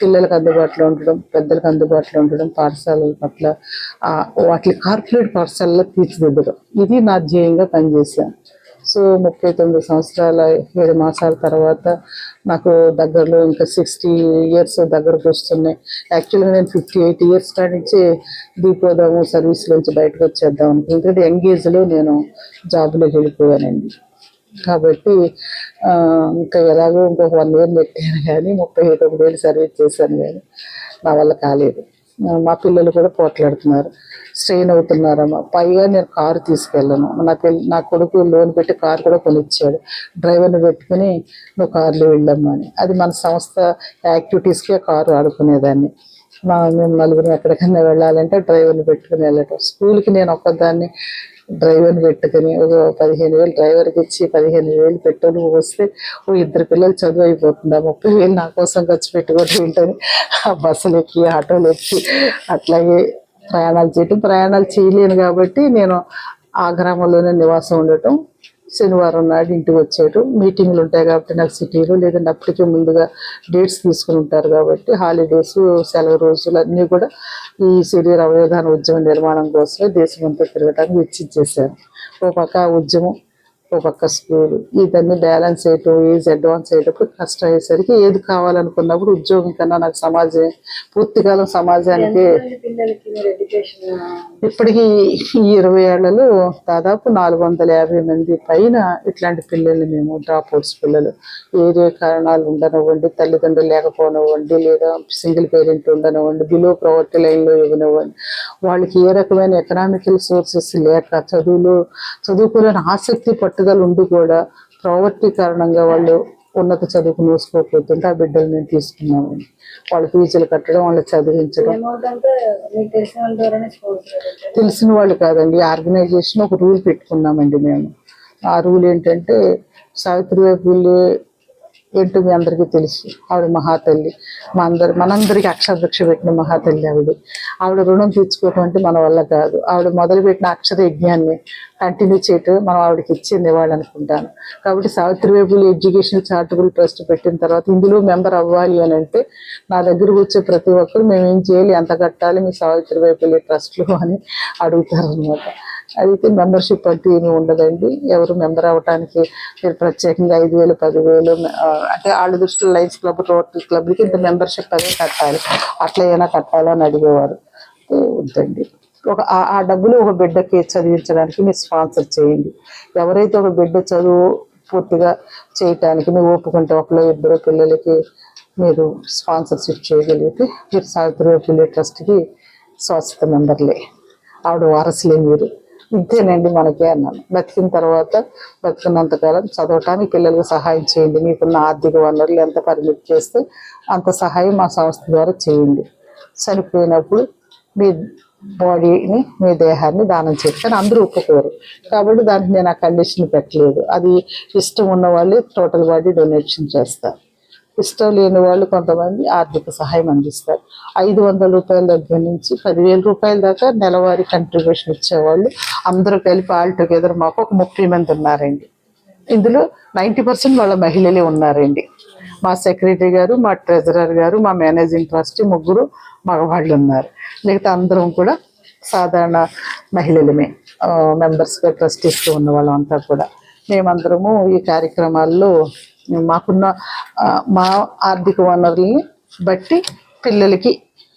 పిల్లలకు అందుబాటులో ఉండడం, పెద్దలకు అందుబాటులో ఉండడం, పాఠశాలల పట్ల వాటి కార్పొరేట్ పాఠశాలలో తీర్చిదిద్దడం, ఇది నా ధ్యేయంగా పనిచేశాను. సో 39 సంవత్సరాల 7 మాసాల తర్వాత నాకు దగ్గరలో ఇంకా 60 years దగ్గరకు వస్తున్నాయి. యాక్చువల్గా నేను 58 years నుంచి దీపోదాము సర్వీస్లోంచి బయటకు వచ్చేద్దాం అనుకుంటే, ఎందుకంటే యంగేజ్లో నేను జాబ్లోకి వెళ్ళిపోయానండి. కాబట్టి ఇంకా ఎలాగో ఇంకొక 1 year పెట్టాను కానీ 39 ఏళ్ళు సర్వీస్ చేశాను కానీ నా వల్ల కాలేదు. మా పిల్లలు కూడా పోట్లాడుతున్నారు, స్ట్రెయిన్ అవుతున్నారమ్మా. పైగా నేను కారు తీసుకెళ్ళను. నా కొడుకు లోన్ పెట్టి కారు కూడా కొనిచ్చాడు. డ్రైవర్ని పెట్టుకుని నువ్వు కారులో వెళ్ళమ్మా అని. అది మన సంస్థ యాక్టివిటీస్కే కారు ఆడుకునేదాన్ని. మేము 4 ఎక్కడికన్నా వెళ్ళాలంటే డ్రైవర్ని పెట్టుకుని వెళ్ళటం. స్కూల్కి నేను ఒక్కదాన్ని డ్రైవర్ని పెట్టుకుని ఒక 15,000 డ్రైవర్కి ఇచ్చి 15,000 పెట్రోల్ వస్తే 2 పిల్లలు చదువు అయిపోతుంది. 30,000 నా కోసం ఖర్చు పెట్టుకోవడం ఏంటని ఆ బస్సులు ఎక్కి, ఆటోలు ఎక్కి అట్లాగే ప్రయాణాలు చేయలేను కాబట్టి నేను ఆ గ్రామంలోనే నివాసం ఉండటం. శనివారం నాడు ఇంటికి వచ్చేయటం. మీటింగ్లు ఉంటాయి కాబట్టి నాకు సిటీలో, లేదంటే అప్పటికే ముందుగా డేట్స్ తీసుకుని ఉంటారు కాబట్టి హాలిడేస్, సెలవు రోజులు అన్నీ కూడా ఈ శరీర అవయవదాన ఉద్యమ నిర్మాణం కోసమే దేశమంతా తిరగటానికి వెచ్చించేశాను. ఓ పక్క ఉద్యమం, ఒక పక్క స్కూల్, ఇదన్నీ బ్యాలెన్స్ చేయటం, ఏజ్ అడ్వాన్స్ అయ్యేటప్పుడు కష్టం అయ్యేసరికి ఏది కావాలనుకున్నప్పుడు ఉద్యోగం కన్నా నాకు సమాజం, పూర్తికాలం సమాజానికి పిల్లలకి మీరు ఎడ్యుకేషన్ ఇప్పటికీ ఈ 20 ఏళ్లలో దాదాపు 450 మంది పైన ఇట్లాంటి పిల్లల్ని మేము డ్రాప్ అవుట్స్ పిల్లలు వేరే కారణాలు ఉండనివ్వండి, తల్లిదండ్రులు లేకపోనివ్వండి, లేదా సింగిల్ పేరెంట్ ఉండనివ్వండి, బిలో ప్రవర్టీ లైన్లో ఇవ్వనివ్వండి, వాళ్ళకి ఏ రకమైన ఎకనామికల్ సోర్సెస్ లేక చదువుకోలేని ఆసక్తి పట్టుదల ఉండి కూడా ప్రవర్టీ కారణంగా వాళ్ళు ఉన్నత చదువుకు నోసుకోకపోతుంటే ఆ బిడ్డలు మేము తీసుకున్నామండి. వాళ్ళ ఫీజులు కట్టడం, వాళ్ళని చదివించడం. అమౌంట్ అంతా మీకు తెలిసిన వాళ్ళ ద్వారానే స్పాన్సర్ తెలిసిన వాళ్ళు కాదండి, ఆర్గనైజేషన్ ఒక రూల్ పెట్టుకున్నామండి మేము. ఆ రూల్ ఏంటంటే సావిత్రిబాయి పూలే ఏంటో మీ అందరికీ తెలుసు, ఆవిడ మహాతల్లి, మనందరికీ అక్షరభిక్ష పెట్టిన మహాతల్లి ఆవిడ రుణం తీర్చుకోవటం అంటే మన వల్ల కాదు. ఆవిడ మొదలుపెట్టిన అక్షర యజ్ఞాన్ని కంటిన్యూ చేయటం మనం ఆవిడకి ఇచ్చింది ఇవ్వాలి అనుకుంటాను. కాబట్టి Savitribai Phule education charitable trust పెట్టిన తర్వాత ఇందులో మెంబర్ అవ్వాలి అని అంటే నా దగ్గరకు వచ్చే ప్రతి ఒక్కరు మేము ఏం చేయాలి, ఎంత కట్టాలి మీ సావిత్రిబాయి పూలే ట్రస్ట్లో అని అడుగుతారు అనమాట. అయితే మెంబర్షిప్ అంటూ ఏమీ ఉండదండి. ఎవరు మెంబర్ అవ్వటానికి మీరు ప్రత్యేకంగా 5,000 10,000 అంటే వాళ్ళ దృష్టిలో లయన్స్ క్లబ్, రోటరీ క్లబ్కి ఇంత మెంబర్షిప్ అదే కట్టాలి, అట్లా ఏమైనా కట్టాలని అడిగేవారు. వద్దండి, ఆ డబ్బులు ఒక బిడ్డకి చదివించడానికి మీరు స్పాన్సర్ చేయండి. ఎవరైతే ఒక బిడ్డ చదువు పూర్తిగా చేయటానికి మీరు ఒప్పుకుంటే ఒకళ్ళు ఇద్దరు పిల్లలకి మీరు స్పాన్సర్షిప్ చేయగలిగితే మీరు సావిత్రిబాయి పూలే ట్రస్ట్కి శాశ్వత మెంబర్లే, ఆవిడ వారసులే మీరు. ఇంతేనండి మనకే అన్నాను. బతికినంతకాలం చదవటానికి పిల్లలకు సహాయం చేయండి. మీకున్న ఆర్థిక వనరులు ఎంత పరిమితి చేస్తే అంత సహాయం మా సంస్థ ద్వారా చేయండి. చనిపోయినప్పుడు మీ బాడీని, మీ దేహాన్ని దానం చేయండి. కానీ అందరూ ఒప్పుకోరు కాబట్టి దానికి నేను ఆ కండిషన్ పెట్టలేదు. అది ఇష్టం ఉన్న వాళ్ళు టోటల్ బాడీ డొనేషన్ చేస్తారు, ఇష్టం లేని వాళ్ళు కొంతమంది ఆర్థిక సహాయం అందిస్తారు. 500 రూపాయల దగ్గర నుంచి 10,000 రూపాయల దాకా నెలవారీ కంట్రిబ్యూషన్ ఇచ్చేవాళ్ళు అందరూ కలిపి ఆల్ టుగెదర్ మాకు ఒక 30 మంది ఉన్నారండి. ఇందులో 90% వాళ్ళ మహిళలే ఉన్నారండి. మా సెక్రటరీ గారు, మా ట్రెజరర్ గారు, మా మేనేజింగ్ ట్రస్టీ 3 మగవాళ్ళు ఉన్నారు. మిగతా అందరం కూడా సాధారణ మహిళలమే మెంబర్స్గా ట్రస్టీస్గా ఉన్న వాళ్ళంతా కూడా. మేమందరము ఈ కార్యక్రమాల్లో మాకున్న మా ఆర్థిక వనరుల్ని బట్టి పిల్లలకి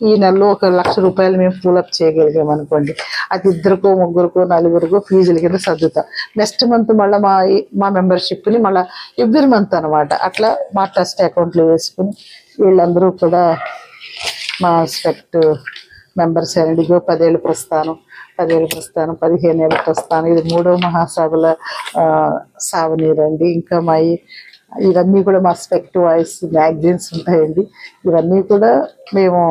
ఈ నెలలో 1,00,000 రూపాయలు మేము ఫూలప్ చేయగలిగాం అనుకోండి, అది 2కో 3కో 4కో ఫీజుల కింద చదువుతాం. నెక్స్ట్ మంత్ మళ్ళీ మా మెంబర్షిప్ని మళ్ళీ ఎవ్రీ మంత్ అనమాట అట్లా మా ట్రస్ట్ అకౌంట్లో వేసుకుని వీళ్ళందరూ కూడా మా స్పెక్ట్ మెంబర్స్ అండి. 10 ఏళ్ళ ప్రస్థానం, 15 ఏళ్ళ ప్రస్థానం, ఇది 3వ మహాసభల సావనీరండి. ఇంకా ఇవన్నీ కూడా మా స్పెక్ట్ వాయిస్ మ్యాగజైన్స్ ఉంటాయండి. ఇవన్నీ కూడా మేము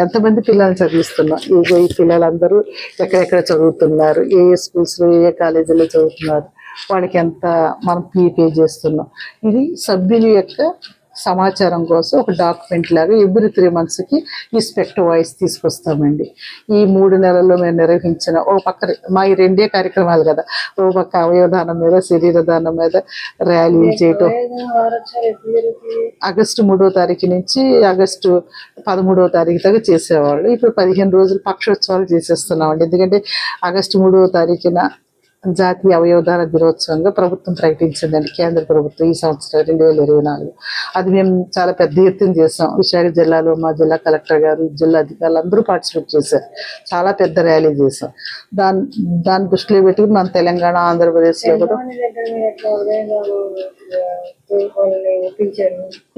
ఎంతమంది పిల్లల్ని చదివిస్తున్నాం, ఈ పిల్లలందరూ ఎక్కడెక్కడ చదువుతున్నారు, ఏ స్కూల్స్లో ఏ కాలేజీలో చదువుతున్నారు, వాళ్ళకి ఎంత మనం ఫీ పే చేస్తున్నాం, ఇది సభ్యుల యొక్క సమాచారం కోసం ఒక డాక్యుమెంట్ లాగా ఎవ్రీ 3 monthsకి ఈ స్పెక్ట్ వాయిస్ తీసుకొస్తామండి. ఈ 3 నెలల్లో మేము నిర్వహించిన ఓ పక్క మా ఈ 2 కార్యక్రమాలు కదా, ఓ పక్క అవయవదానం మీద, శరీర దానం మీద ర్యాలీలు చేయటం. ఆగస్టు 3వ తారీఖు నుంచి ఆగస్టు 13వ తారీఖు దాకా చేసేవాళ్ళు. ఇప్పుడు 15 రోజులు పక్షోత్సవాలు చేసేస్తున్నామండి. ఎందుకంటే ఆగస్టు 3వ తారీఖున జాతీయ అవయవదాన దినోత్సవంగా ప్రభుత్వం ప్రకటించిందండి, కేంద్ర ప్రభుత్వం, ఈ సంవత్సరం 2024. అది మేము చాలా పెద్ద ఎత్తున చేసాం. విశాఖ జిల్లాలో మా జిల్లా కలెక్టర్ గారు, జిల్లా అధికారులు అందరూ పార్టిసిపేట్ చేశారు. చాలా పెద్ద ర్యాలీ చేసాం. దాన్ని దృష్టిలో పెట్టుకుని మన తెలంగాణ, ఆంధ్రప్రదేశ్లో కూడా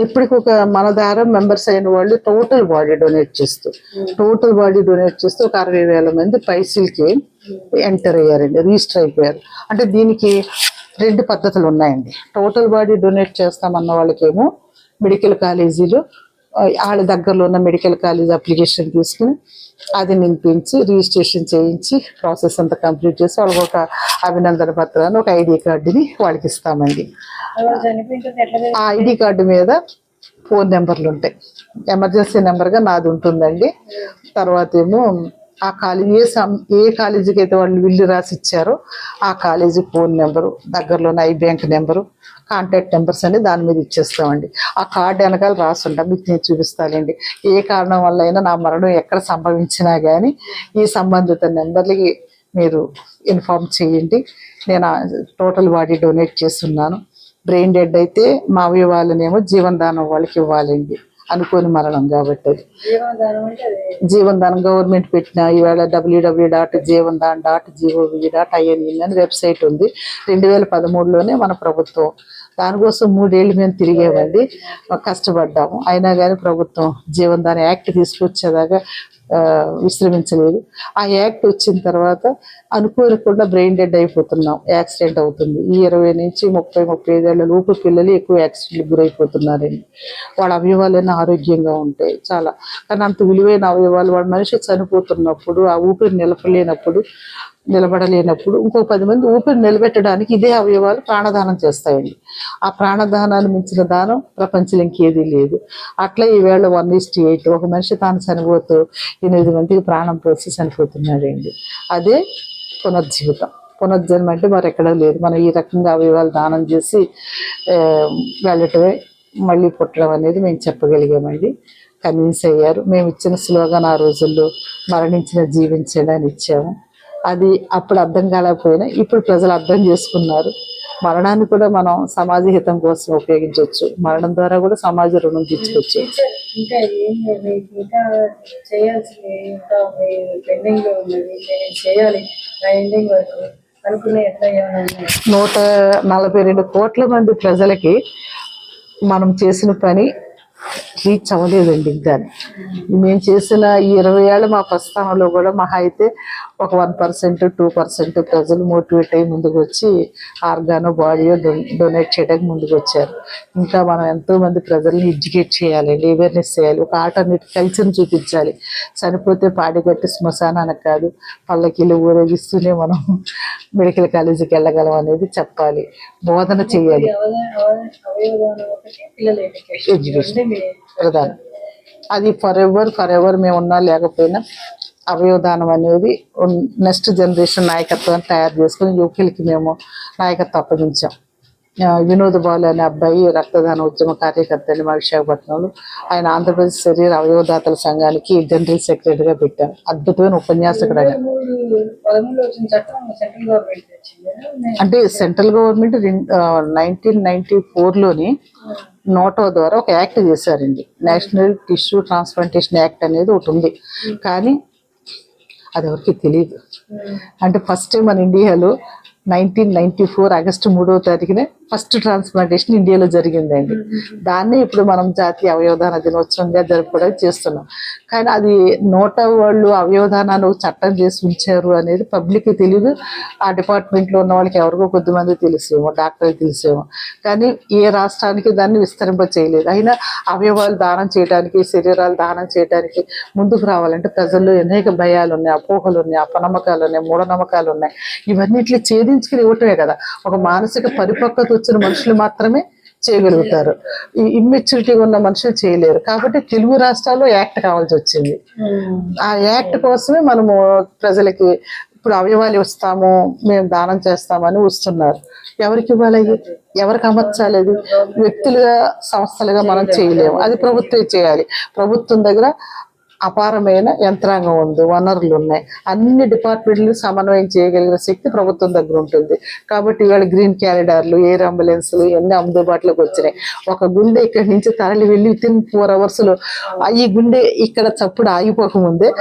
ఇప్పటికి మన ద్వారా మెంబర్స్ అయిన వాళ్ళు టోటల్ బాడీ డొనేట్ చేస్తూ ఒక 60,000 మంది పైసలకి ఎంటర్ అయ్యారండి, రిజిస్టర్ అయిపోయారు. అంటే దీనికి 2 పద్ధతులు ఉన్నాయండి. టోటల్ బాడీ డొనేట్ చేస్తామన్న వాళ్ళకేమో మెడికల్ కాలేజీలో వాళ్ళ దగ్గరలో ఉన్న మెడికల్ కాలేజ్ అప్లికేషన్ తీసుకుని అది నింపించి రిజిస్ట్రేషన్ చేయించి ప్రాసెస్ అంతా కంప్లీట్ చేసి వాళ్ళకి ఒక అభినందన పత్రాన్ని, ఒక ఐడి కార్డుని వాళ్ళకి ఇస్తామండి. ఆ ఐడి కార్డు మీద ఫోన్ నెంబర్లు ఉంటాయి. ఎమర్జెన్సీ నెంబర్గా నాది ఉంటుందండి. తర్వాత ఏమో ఆ కాలేజీ ఏ కాలేజీకి అయితే వాళ్ళు విల్లు రాసి ఇచ్చారో ఆ కాలేజీ ఫోన్ నెంబరు, దగ్గరలోని I bank number, contact numbers అని దాని మీద ఇచ్చేస్తామండి. ఆ కార్డు వెనకాల రాసి ఉంటాం, మీకు నేను చూపిస్తానండి. ఏ కారణం వల్ల అయినా నా మరణం ఎక్కడ సంభవించినా కానీ ఈ సంబంధిత నెంబర్లకి మీరు ఇన్ఫార్మ్ చేయండి. నేను టోటల్ బాడీ డొనేట్ చేస్తున్నాను. బ్రెయిన్ డెడ్ అయితే మా అవయవాలనేమో జీవనదానం వాళ్ళకి ఇవ్వాలండి, అనుకోని మరణం కాబట్టి. అది జీవనదానం అంటే అది జీవనదానం గవర్నమెంట్ పెట్టిన ఈవేళ www.jeevandan.gov.in అని వెబ్సైట్ ఉంది. 2013లోనే మన ప్రభుత్వం దానికోసం 3 ఏళ్ళు మేము తిరిగేవండి, కష్టపడ్డాము. అయినా కానీ ప్రభుత్వం జీవనదాన యాక్ట్ తీసుకొచ్చేదాకా విశ్రమించలేదు. ఆ యాక్ట్ వచ్చిన తర్వాత అనుకోకుండా బ్రెయిన్ డెడ్ అయిపోతున్నాం, యాక్సిడెంట్ అవుతుంది. ఈ 20 నుంచి 30-35 ఏళ్ల లోపు పిల్లలు ఎక్కువ యాక్సిడెంట్కి గురైపోతున్నారండి. వాళ్ళ అవయవాలైనా ఆరోగ్యంగా ఉంటాయి చాలా, కానీ అంత విలువైన అవయవాలు వాడు మనిషి చనిపోతున్నప్పుడు ఆ ఊపిరి నిలబడలేనప్పుడు ఇంకో 10 మంది ఊపిరి నిలబెట్టడానికి ఇదే అవయవాలు ప్రాణదానం చేస్తాయండి. ఆ ప్రాణదానాన్ని మించిన దానం ప్రపంచంలో ఇంకేదీ లేదు. అట్లా ఈవేళ 1:8 ఒక మనిషి తాను చనిపోతూ 8 మందికి ప్రాణం పోసి చనిపోతున్నాడండి. అదే పునర్జన్మ అంటే మరి ఎక్కడా లేదు. మనం ఈ రకంగా అవయవాలు దానం చేసి వెళ్ళటమే మళ్ళీ పుట్టడం అనేది మేము చెప్పగలిగామండి. కన్విన్స్ అయ్యారు. మేము ఇచ్చిన స్లోగన్ ఆ రోజుల్లో మరణించిన జీవించడాన్ని ఇచ్చాము. అది అప్పుడు అర్థం కాలేకపోయినా ఇప్పుడు ప్రజలు అర్థం చేసుకున్నారు. మరణాన్ని కూడా మనం సమాజ హితం కోసం ఉపయోగించవచ్చు. మరణం ద్వారా కూడా సమాజ రుణం తీర్చుకోవచ్చు. ఇంకా ఏం మీకు ఇంకా చేయాల్సింది ఇంకా పెండింగ్ లో ఉన్నది, నేను చేయాలి నా ఎండింగ్ వరకు అనుకునే ఎట్లా ఏమైనా ఉన్నాయి? 142 కోట్ల మంది ప్రజలకి మనం చేసిన పని రీచ్ అవ్వలేదండి ఇంకా. మేము చేసిన ఈ 20 ఏళ్ళ మా ప్రస్థానంలో కూడా మహా అయితే ఒక 1%, 2% ప్రజలు మోటివేట్ అయ్యి ముందుకు వచ్చి ఆర్గానో బాడీయో డొనేట్ చేయడానికి ముందుకు వచ్చారు. ఇంకా మనం ఎంతో మంది ప్రజల్ని ఎడ్యుకేట్ చేయాలండి, అవేర్నెస్ చేయాలి, ఒక ఆల్టర్నేట్ కల్చర్ని చూపించాలి. చనిపోతే పాడిగట్టి శ్మశానానికి కాదు, పల్లకిలో ఊరేగిస్తూనే మనం మెడికల్ కాలేజీకి వెళ్ళగలం అనేది చెప్పాలి, బోధన చేయాలి. అవయవదానం ఒకటి, పిల్లల ఎడ్యుకేషన్ ప్రధానం. అది ఫర్ ఎవర్ మేము ఉన్నా లేకపోయినా అవయవదానం అనేది నెక్స్ట్ జనరేషన్ నాయకత్వాన్ని తయారు చేసుకుని యువకులకి మేము నాయకత్వం అప్పగించాం. వినోద్ బాలు అనే అబ్బాయి రక్తదాన ఉద్యమ కార్యకర్త అండి మా విశాఖపట్నంలో. ఆయన ఆంధ్రప్రదేశ్ శరీర అవయవదాతల సంఘానికి జనరల్ సెక్రటరీగా పెట్టారు. అద్భుతమైన ఉపన్యాసకుడు ఆయన. 13 వచ్చిన చట్టం సెంట్రల్ గవర్నమెంట్ తెచ్చింది. అంటే సెంట్రల్ గవర్నమెంట్ 1994లోని నోటో ద్వారా ఒక యాక్ట్ చేశారండి, నేషనల్ టిష్యూ ట్రాన్స్ప్లాంటేషన్ యాక్ట్ అనేది ఒకటి ఉంది. కానీ అది ఎవరికి తెలియదు. అంటే ఫస్ట్ టైం మన ఇండియాలో 1994 ఆగస్టు 3వ తారీఖునే ఫస్ట్ ట్రాన్స్ప్లాంటేషన్ ఇండియాలో జరిగిందండి. దాన్నే ఇప్పుడు మనం జాతీయ అవయవదాన దినోత్సవంగా జరుపుకోవడానికి చేస్తున్నాం. కానీ అది నోటా వాళ్ళు అవయవదానాన్ని చట్టం చేసి ఉంచారు అనేది పబ్లిక్కి తెలియదు. ఆ డిపార్ట్మెంట్లో ఉన్న వాళ్ళకి ఎవరికో కొద్దిమంది తెలిసేమో, డాక్టర్కి తెలిసేమో, కానీ ఏ రాష్ట్రానికి దాన్ని విస్తరింప చేయలేదు. అయినా అవయవాలు దానం చేయడానికి, శరీరాలు దానం చేయడానికి ముందుకు రావాలంటే ప్రజల్లో అనేక భయాలు ఉన్నాయి, అపోహలు ఉన్నాయి, అపనమ్మకాలు ఉన్నాయి, మూఢనమ్మకాలు ఉన్నాయి. ఇవన్నిట్లు ఛేదించుకుని ఇవ్వటమే కదా. ఒక మానసిక పరిపక్వత వచ్చిన మనుషులు మాత్రమే చేయగలుగుతారు, ఈ ఇమ్మెచ్యూరిటీగా ఉన్న మనుషులు చేయలేరు. కాబట్టి తెలుగు రాష్ట్రాల్లో యాక్ట్ కావాల్సి వచ్చింది. ఆ యాక్ట్ కోసమే మనము ప్రజలకి ఇప్పుడు అవయవాలు ఇస్తాము, మేము దానం చేస్తామని వస్తున్నారు. ఎవరికి ఇవ్వాలి? ఎవరికి అమర్చాలి? అది వ్యక్తులుగా సంస్థలుగా మనం చేయలేము, అది ప్రభుత్వమే చేయాలి. ప్రభుత్వం దగ్గర అపారమైన యంత్రాంగం ఉంది, వనరులు ఉన్నాయి, అన్ని డిపార్ట్మెంట్లు సమన్వయం చేయగలిగిన శక్తి ప్రభుత్వం దగ్గర ఉంటుంది. కాబట్టి ఇవాళ గ్రీన్ క్యారిడార్లు, ఎయిర్ అంబులెన్స్లు ఇవన్నీ అందుబాటులోకి వచ్చినాయి. ఒక గుండె ఇక్కడి నుంచి తరలి వెళ్ళి వితిన్ 4 అవర్స్లో ఈ గుండె ఇక్కడ చప్పుడు ఆగిపోకముందే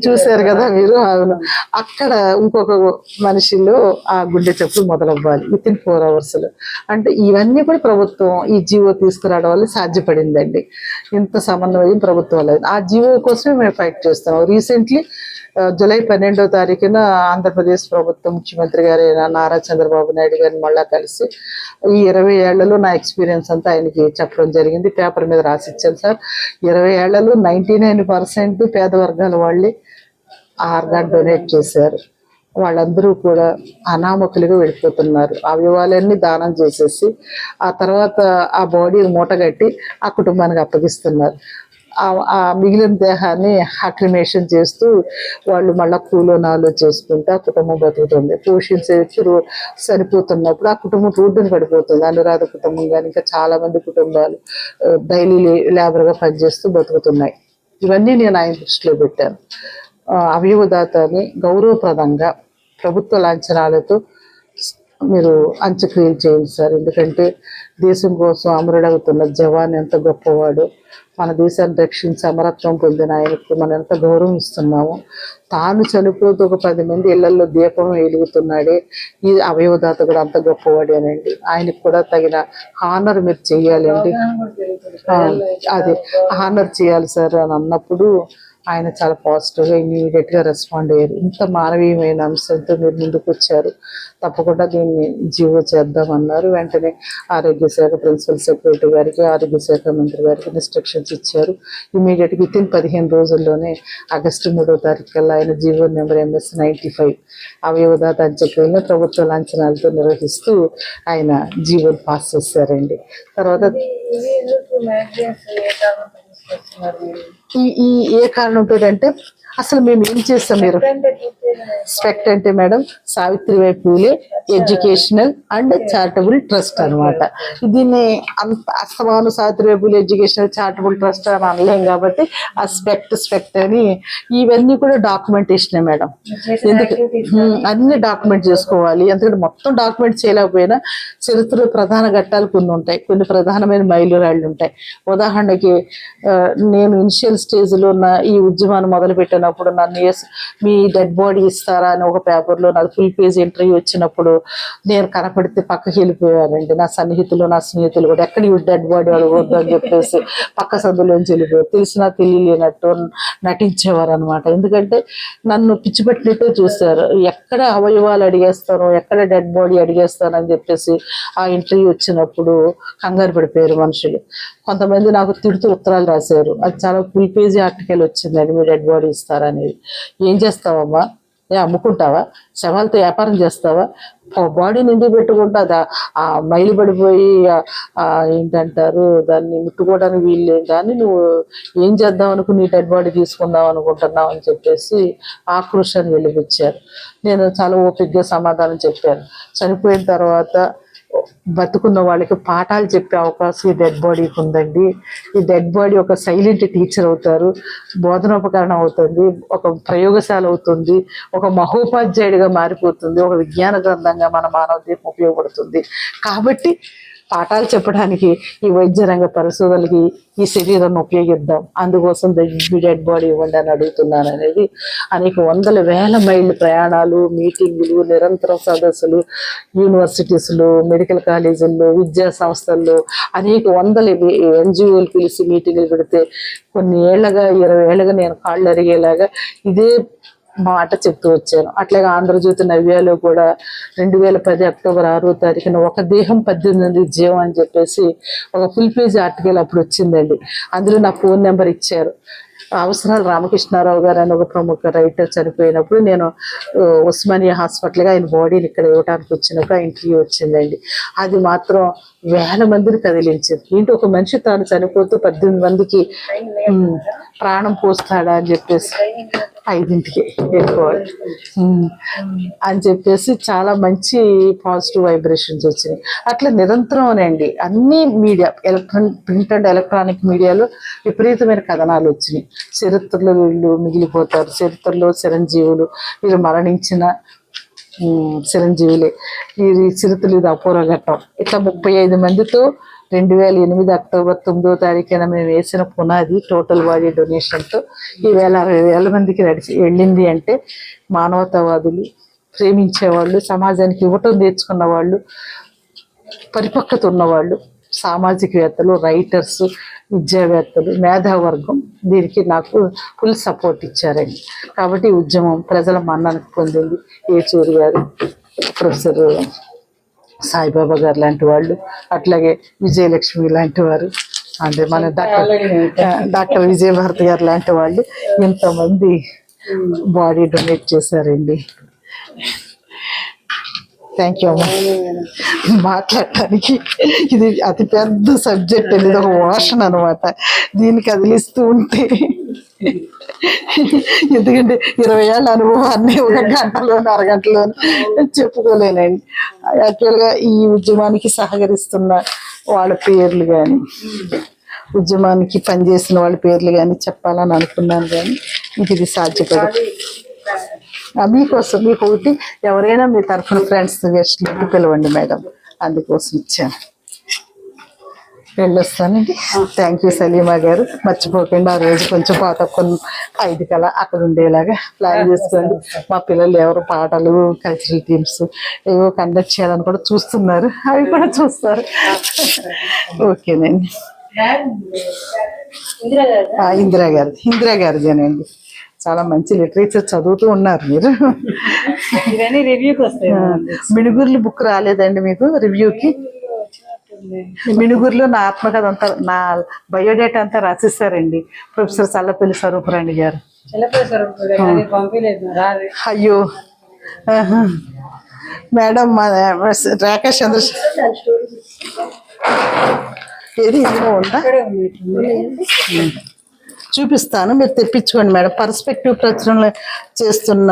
చూశారు కదా మీరు. అవును, అక్కడ ఇంకొక మనిషిలో ఆ గుండె చప్పుడు మొదలవ్వాలి వితిన్ 4 అవర్స్లో. అంటే ఇవన్నీ కూడా ప్రభుత్వం ఈ జీవో తీసుకురావడం వల్ల సాధ్యపడిందండి. ఇంత సమన్వయం ప్రభుత్వం లేదు. ఆ జీవో కోసమే మేము ఫైట్ చేస్తున్నాం. రీసెంట్లీ జూలై 12వ తారీఖున ఆంధ్రప్రదేశ్ ప్రభుత్వం ముఖ్యమంత్రి గారు నారా చంద్రబాబు నాయుడు గారిని మళ్ళా కలిసి ఈ 20 ఏళ్లలో నా ఎక్స్పీరియన్స్ అంతా ఆయనకి చెప్పడం జరిగింది. పేపర్ మీద రాసిచ్చాను సార్. 20 ఏళ్లలో 99% పేద వర్గాల వాళ్ళే ఆర్గాన్ డొనేట్ చేశారు. వాళ్ళందరూ కూడా అనామకులుగా వెళ్ళిపోతున్నారు. అవయవాలన్నీ దానం చేసేసి ఆ తర్వాత ఆ బాడీని మూటగట్టి ఆ కుటుంబానికి అప్పగిస్తున్నారు. ఆ మిగిలిన దేహాన్ని అక్రిమేషన్ చేస్తూ వాళ్ళు మళ్ళీ కూలోనాలు చేసుకుంటూ ఆ కుటుంబం బతుకుతుంది. పోషించేసి సరిపోతున్నప్పుడు ఆ కుటుంబం రోడ్డుని పడిపోతుంది. అనురాధ కుటుంబం కానీ ఇంకా చాలా మంది కుటుంబాలు డైలీ లేబర్గా పనిచేస్తూ బతుకుతున్నాయి. ఇవన్నీ నేను ఆయన దృష్టిలో పెట్టాను. అవయవదాతని గౌరవప్రదంగా ప్రభుత్వ లాంఛనాలతో మీరు అంత్యక్రియలు చేయండి సార్. ఎందుకంటే దేశం కోసం అమరుడవుతున్న జవాన్ ఎంత గొప్పవాడు, మన దేశాన్ని రక్షించి అమరత్వం పొందిన ఆయనకు మనం ఎంత గౌరవం ఇస్తున్నాము. తాను చనిపోతూ ఒక 10 మంది ఇళ్లలో దీపం వెలుగుతున్నాడే, ఈ అవయవదాత కూడా అంత గొప్పవాడే అనండి. ఆయనకు కూడా తగిన హానర్ మీరు చెయ్యాలండి. అదే హానర్ చేయాలి సార్ అని అన్నప్పుడు ఆయన చాలా పాజిటివ్గా ఇమీడియట్గా రెస్పాండ్ అయ్యారు. ఇంత మానవీయమైన అంశంతో మీరు ముందుకు వచ్చారు, తప్పకుండా దీన్ని జీవో చేద్దామన్నారు. వెంటనే ఆరోగ్య శాఖ ప్రిన్సిపల్ సెక్రటరీ గారికి, ఆరోగ్య శాఖ మంత్రి గారికి ఇన్స్ట్రక్షన్స్ ఇచ్చారు. ఇమీడియట్గా వితిన్ 15 రోజుల్లోనే ఆగస్టు 3వ తారీఖు కల్లా ఆయన జీవో నెంబర్ MS-95 అవయవదాత అంత్యక్రియలను ప్రభుత్వ లాంఛనాలతో నిర్వహిస్తూ ఆయన జీవో పాస్ చేశారండి. తర్వాత ఈ ఏ కారణం అంటే అసలు మేము ఏం చేస్తాం, మీరు స్పెక్ట్ అంటే madam Savitribai Phule educational and charitable trust అనమాట. దీన్ని అంత అస్తమాను Savitribai Phule educational charitable trust అని అనలేం కాబట్టి ఆ స్పెక్ట్ అని ఇవన్నీ కూడా డాక్యుమెంటేషనే మేడం. ఎందుకు అన్ని డాక్యుమెంట్ చేసుకోవాలి, ఎందుకంటే మొత్తం డాక్యుమెంట్ చేయలేకపోయినా చరిత్రలో ప్రధాన ఘట్టాలు కొన్ని ఉంటాయి, కొన్ని ప్రధానమైన మైలురాళ్ళు ఉంటాయి. ఉదాహరణకి నేను ఇనిషియల్ స్టేజ్లో ఉన్న ఈ ఉద్యమాన్ని మొదలుపెట్టినప్పుడు నన్ను మీ డెడ్ బాడీ ఇస్తారా అని ఒక పేపర్లో నాకు ఫుల్ పేజ్ ఇంటర్వ్యూ వచ్చినప్పుడు నేను కనపడితే పక్కకి వెళ్ళిపోయారండి. నా సన్నిహితులు నా స్నేహితులు కూడా ఎక్కడ డెడ్ బాడీ అడగవద్దు అని చెప్పేసి పక్క సందులోంచి వెళ్ళిపోయారు. తెలిసినా తెలియలేనట్టు నటించేవారు అనమాట. ఎందుకంటే నన్ను పిచ్చిపెట్టినట్టే చూస్తారు, ఎక్కడ అవయవాలు అడిగేస్తాను, ఎక్కడ డెడ్ బాడీ అడిగేస్తాను అని చెప్పేసి ఆ ఇంటర్వ్యూ వచ్చినప్పుడు కంగారు పడిపోయారు మనుషులు. కొంతమంది నాకు తిడుతూ ఉత్తరాలు రాశారు, అది చాలా ఫుల్ పేజీ ఆర్టికల్ వచ్చిందండి, మీరు డెడ్ బాడీ ఇస్తారనేది. ఏం చేస్తావమ్మా, అమ్ముకుంటావా, శవాలతో వ్యాపారం చేస్తావా, బాడీని ఎందుకు పెట్టుకుంటా, ఆ మైలు పడిపోయి ఏంటంటారు దాన్ని ముట్టుకోవడానికి వీళ్ళు, దాన్ని నువ్వు ఏం చేద్దాం అనుకుని నీ డెడ్ బాడీ తీసుకుందాం అనుకుంటున్నావు అని చెప్పేసి ఆక్రోషాన్ని వెలిపించారు. నేను చాలా ఓపికగా సమాధానం చెప్పాను. చనిపోయిన తర్వాత బతుకున్న వాళ్ళకి పాఠాలు చెప్పే అవకాశం ఈ డెడ్ బాడీకి ఉందండి. ఈ డెడ్ బాడీ ఒక సైలెంట్ టీచర్ అవుతారు, బోధనోపకరణం అవుతుంది, ఒక ప్రయోగశాల అవుతుంది, ఒక మహోపాధ్యాయుడిగా మారిపోతుంది, ఒక విజ్ఞాన గ్రంథంగా మన మానవ దేహం ఉపయోగపడుతుంది. కాబట్టి పాఠాలు చెప్పడానికి ఈ వైద్య రంగ పరిశోధనలకి ఈ శరీరాన్ని ఉపయోగిద్దాం, అందుకోసం డెడ్ బాడీ ఇవ్వండి అని అడుగుతున్నాను అనేది. అనేక వందల వేల మైళ్ళ ప్రయాణాలు, మీటింగులు, నిరంతర సదస్సులు, యూనివర్సిటీస్లో, మెడికల్ కాలేజీల్లో, విద్యా సంస్థల్లో అనేక వందల NGOలు పిలిచి మీటింగులు పెడితే కొన్ని ఏళ్ళగా 20 ఏళ్ళగా నేను కాళ్ళు అరిగేలాగా ఇదే మాట చెప్తూ వచ్చాను. అట్లాగే ఆంధ్రజ్యోతి నవ్యాలో కూడా 2010 అక్టోబర్ 6వ తారీఖున ఒక దేహం 18 జీవం అని చెప్పేసి ఒక ఫుల్ పేజ్ ఆర్టికల్ అప్పుడు వచ్చిందండి. అందులో నా ఫోన్ నెంబర్ ఇచ్చారు. అవసరాలు రామకృష్ణారావు గారు అని ఒక ప్రముఖ రైటర్ చనిపోయినప్పుడు నేను ఉస్మానియా హాస్పిటల్గా ఆయన బాడీని ఇక్కడ ఇవ్వడానికి వచ్చినప్పుడు ఆ ఇంటర్వ్యూ వచ్చిందండి. అది మాత్రం వేల మందిని కదిలించింది. ఏంటి ఒక మనిషి తాను చనిపోతూ 18 మందికి ప్రాణం పోస్తాడా అని చెప్పేసి 5ంటికి వెళ్ళిపోవాలి అని చెప్పేసి చాలా మంచి పాజిటివ్ వైబ్రేషన్స్ వచ్చినాయి. అట్లా నిరంతరంనండి అన్ని మీడియా, ప్రింట్ అండ్ ఎలక్ట్రానిక్ మీడియాలో విపరీతమైన కథనాలు వచ్చినాయి. చరిత్రలో వీళ్ళు మిగిలిపోతారు, చరిత్రలో చిరంజీవులు, వీళ్ళు మరణించిన చిరంజీవులే, ఈ చరిత్రలు ఇది అపూర్వ ఘట్టం. ఇట్లా 35 మందితో 2008 అక్టోబర్ 9వ తారీఖున మేము వేసిన పునాది టోటల్ బాడీ డొనేషన్తో ఈవేళ 60,000 మందికి వెళ్ళింది. అంటే మానవతావాదులు, ప్రేమించేవాళ్ళు, సమాజానికి ఇవ్వటం నేర్చుకున్న వాళ్ళు, పరిపక్వత ఉన్నవాళ్ళు, సామాజికవేత్తలు, రైటర్స్, విద్యావేత్తలు, మేధావర్గం దీనికి నాకు ఫుల్ సపోర్ట్ ఇచ్చారండి. కాబట్టి ఉద్యమం ప్రజల మన్ననకు పొందింది. ఏచూరి గారు, ప్రొఫెసర్ సాయిబాబా గారు లాంటి వాళ్ళు, అట్లాగే విజయలక్ష్మి లాంటి వారు, అంటే మన డాక్టర్ విజయభారతి గారు లాంటి వాళ్ళు ఇంతమంది బాడీ డొనేట్ చేశారండి. థ్యాంక్ యూ అమ్మ. మాట్లాడటానికి ఇది అతి పెద్ద సబ్జెక్ట్ అండి, ఇది ఒక వాషన్ అనమాట. దీన్ని కదిలిస్తూ ఉంటే ఎందుకంటే 20 ఏళ్ళ అనుభవాన్ని ఒక గంటలోనూ అరగంటలోనూ చెప్పుకోలేనండి. యాక్చువల్గా ఈ ఉద్యమానికి సహకరిస్తున్న వాళ్ళ పేర్లు కానీ ఉద్యమానికి పనిచేసిన వాళ్ళ పేర్లు కానీ చెప్పాలని అనుకున్నాను, కానీ ఇది సాధ్యపడదు. మీకోసం మీకు ఒకటి ఎవరైనా మీ తరఫున ఫ్రెండ్స్ గెస్ట్లు పిలవండి మేడం, అందుకోసం ఇచ్చాను. వెళ్ళొస్తానండి. థ్యాంక్ యూ సలీమా గారు. మర్చిపోకండి ఆ రోజు కొంచెం పాత 5 కల అక్కడ ఉండేలాగా ప్లాన్ చేసుకోండి. మా పిల్లలు ఎవరు పాటలు కల్చరల్ టీమ్స్ ఏవో కండక్ట్ చేయాలని కూడా చూస్తున్నారు, అవి కూడా చూస్తారు. ఓకేనండి. ఇందిరా గారిదేనండి. చాలా మంచి లిటరేచర్ చదువుతూ ఉన్నారు మీరు. ఇవన్నీ రివ్యూకి వస్తాయి. మిణుగుర్లు బుక్ రాలేదండి మీకు రివ్యూకి? మిణుగురులో నా ఆత్మకథ అంతా, నా బయోడేటా అంతా రాసిస్తారండి ప్రొఫెసర్ చల్లపల్లి స్వరూపరాణి గారు. అయ్యో మేడం, మా రాకేష్ చంద్ర ఏది ఇందులో ఉందా? చూపిస్తాను, మీరు తెప్పించుకోండి మేడం. పర్స్పెక్టివ్ ప్రచురణ చేస్తున్న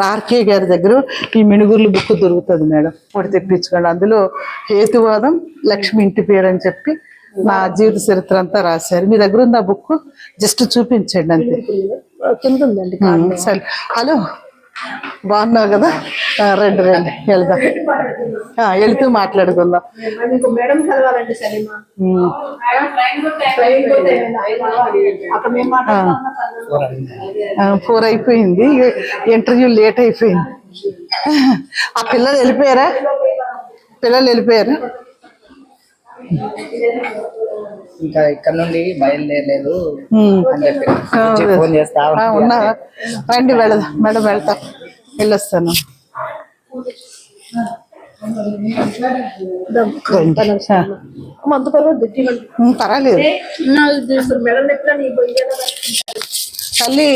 ఆర్కే గారి దగ్గర ఈ మిణుగుర్లు బుక్ దొరుకుతుంది మేడం, ఒకటి తెప్పించుకోండి. అందులో హేతువాదం, లక్ష్మి ఇంటి పేరు అని చెప్పి నా జీవిత చరిత్ర అంతా రాశారు. మీ దగ్గర ఉంది ఆ బుక్? జస్ట్ చూపించండి అంతే. కింద ఉందండి. సరే, హలో, బాగున్నావు కదా? రండి వెళ్దాం, వెళుతూ మాట్లాడుకుందాం. మేడం కలవాలండి సలీమా. 4 అయిపోయింది, ఇంటర్వ్యూ లేట్ అయిపోయింది. ఆ పిల్లలు వెళ్ళిపోయారా? ఇంకా ఇక్కడ నుండి బయలుదేరలేదు అని చెప్పి ఫోన్ చేస్తా ఉన్నా. రండి వెళదాం మేడం, వెళ్తా, వెళ్ళొస్తాను. పర్వాలేదు తల్లి.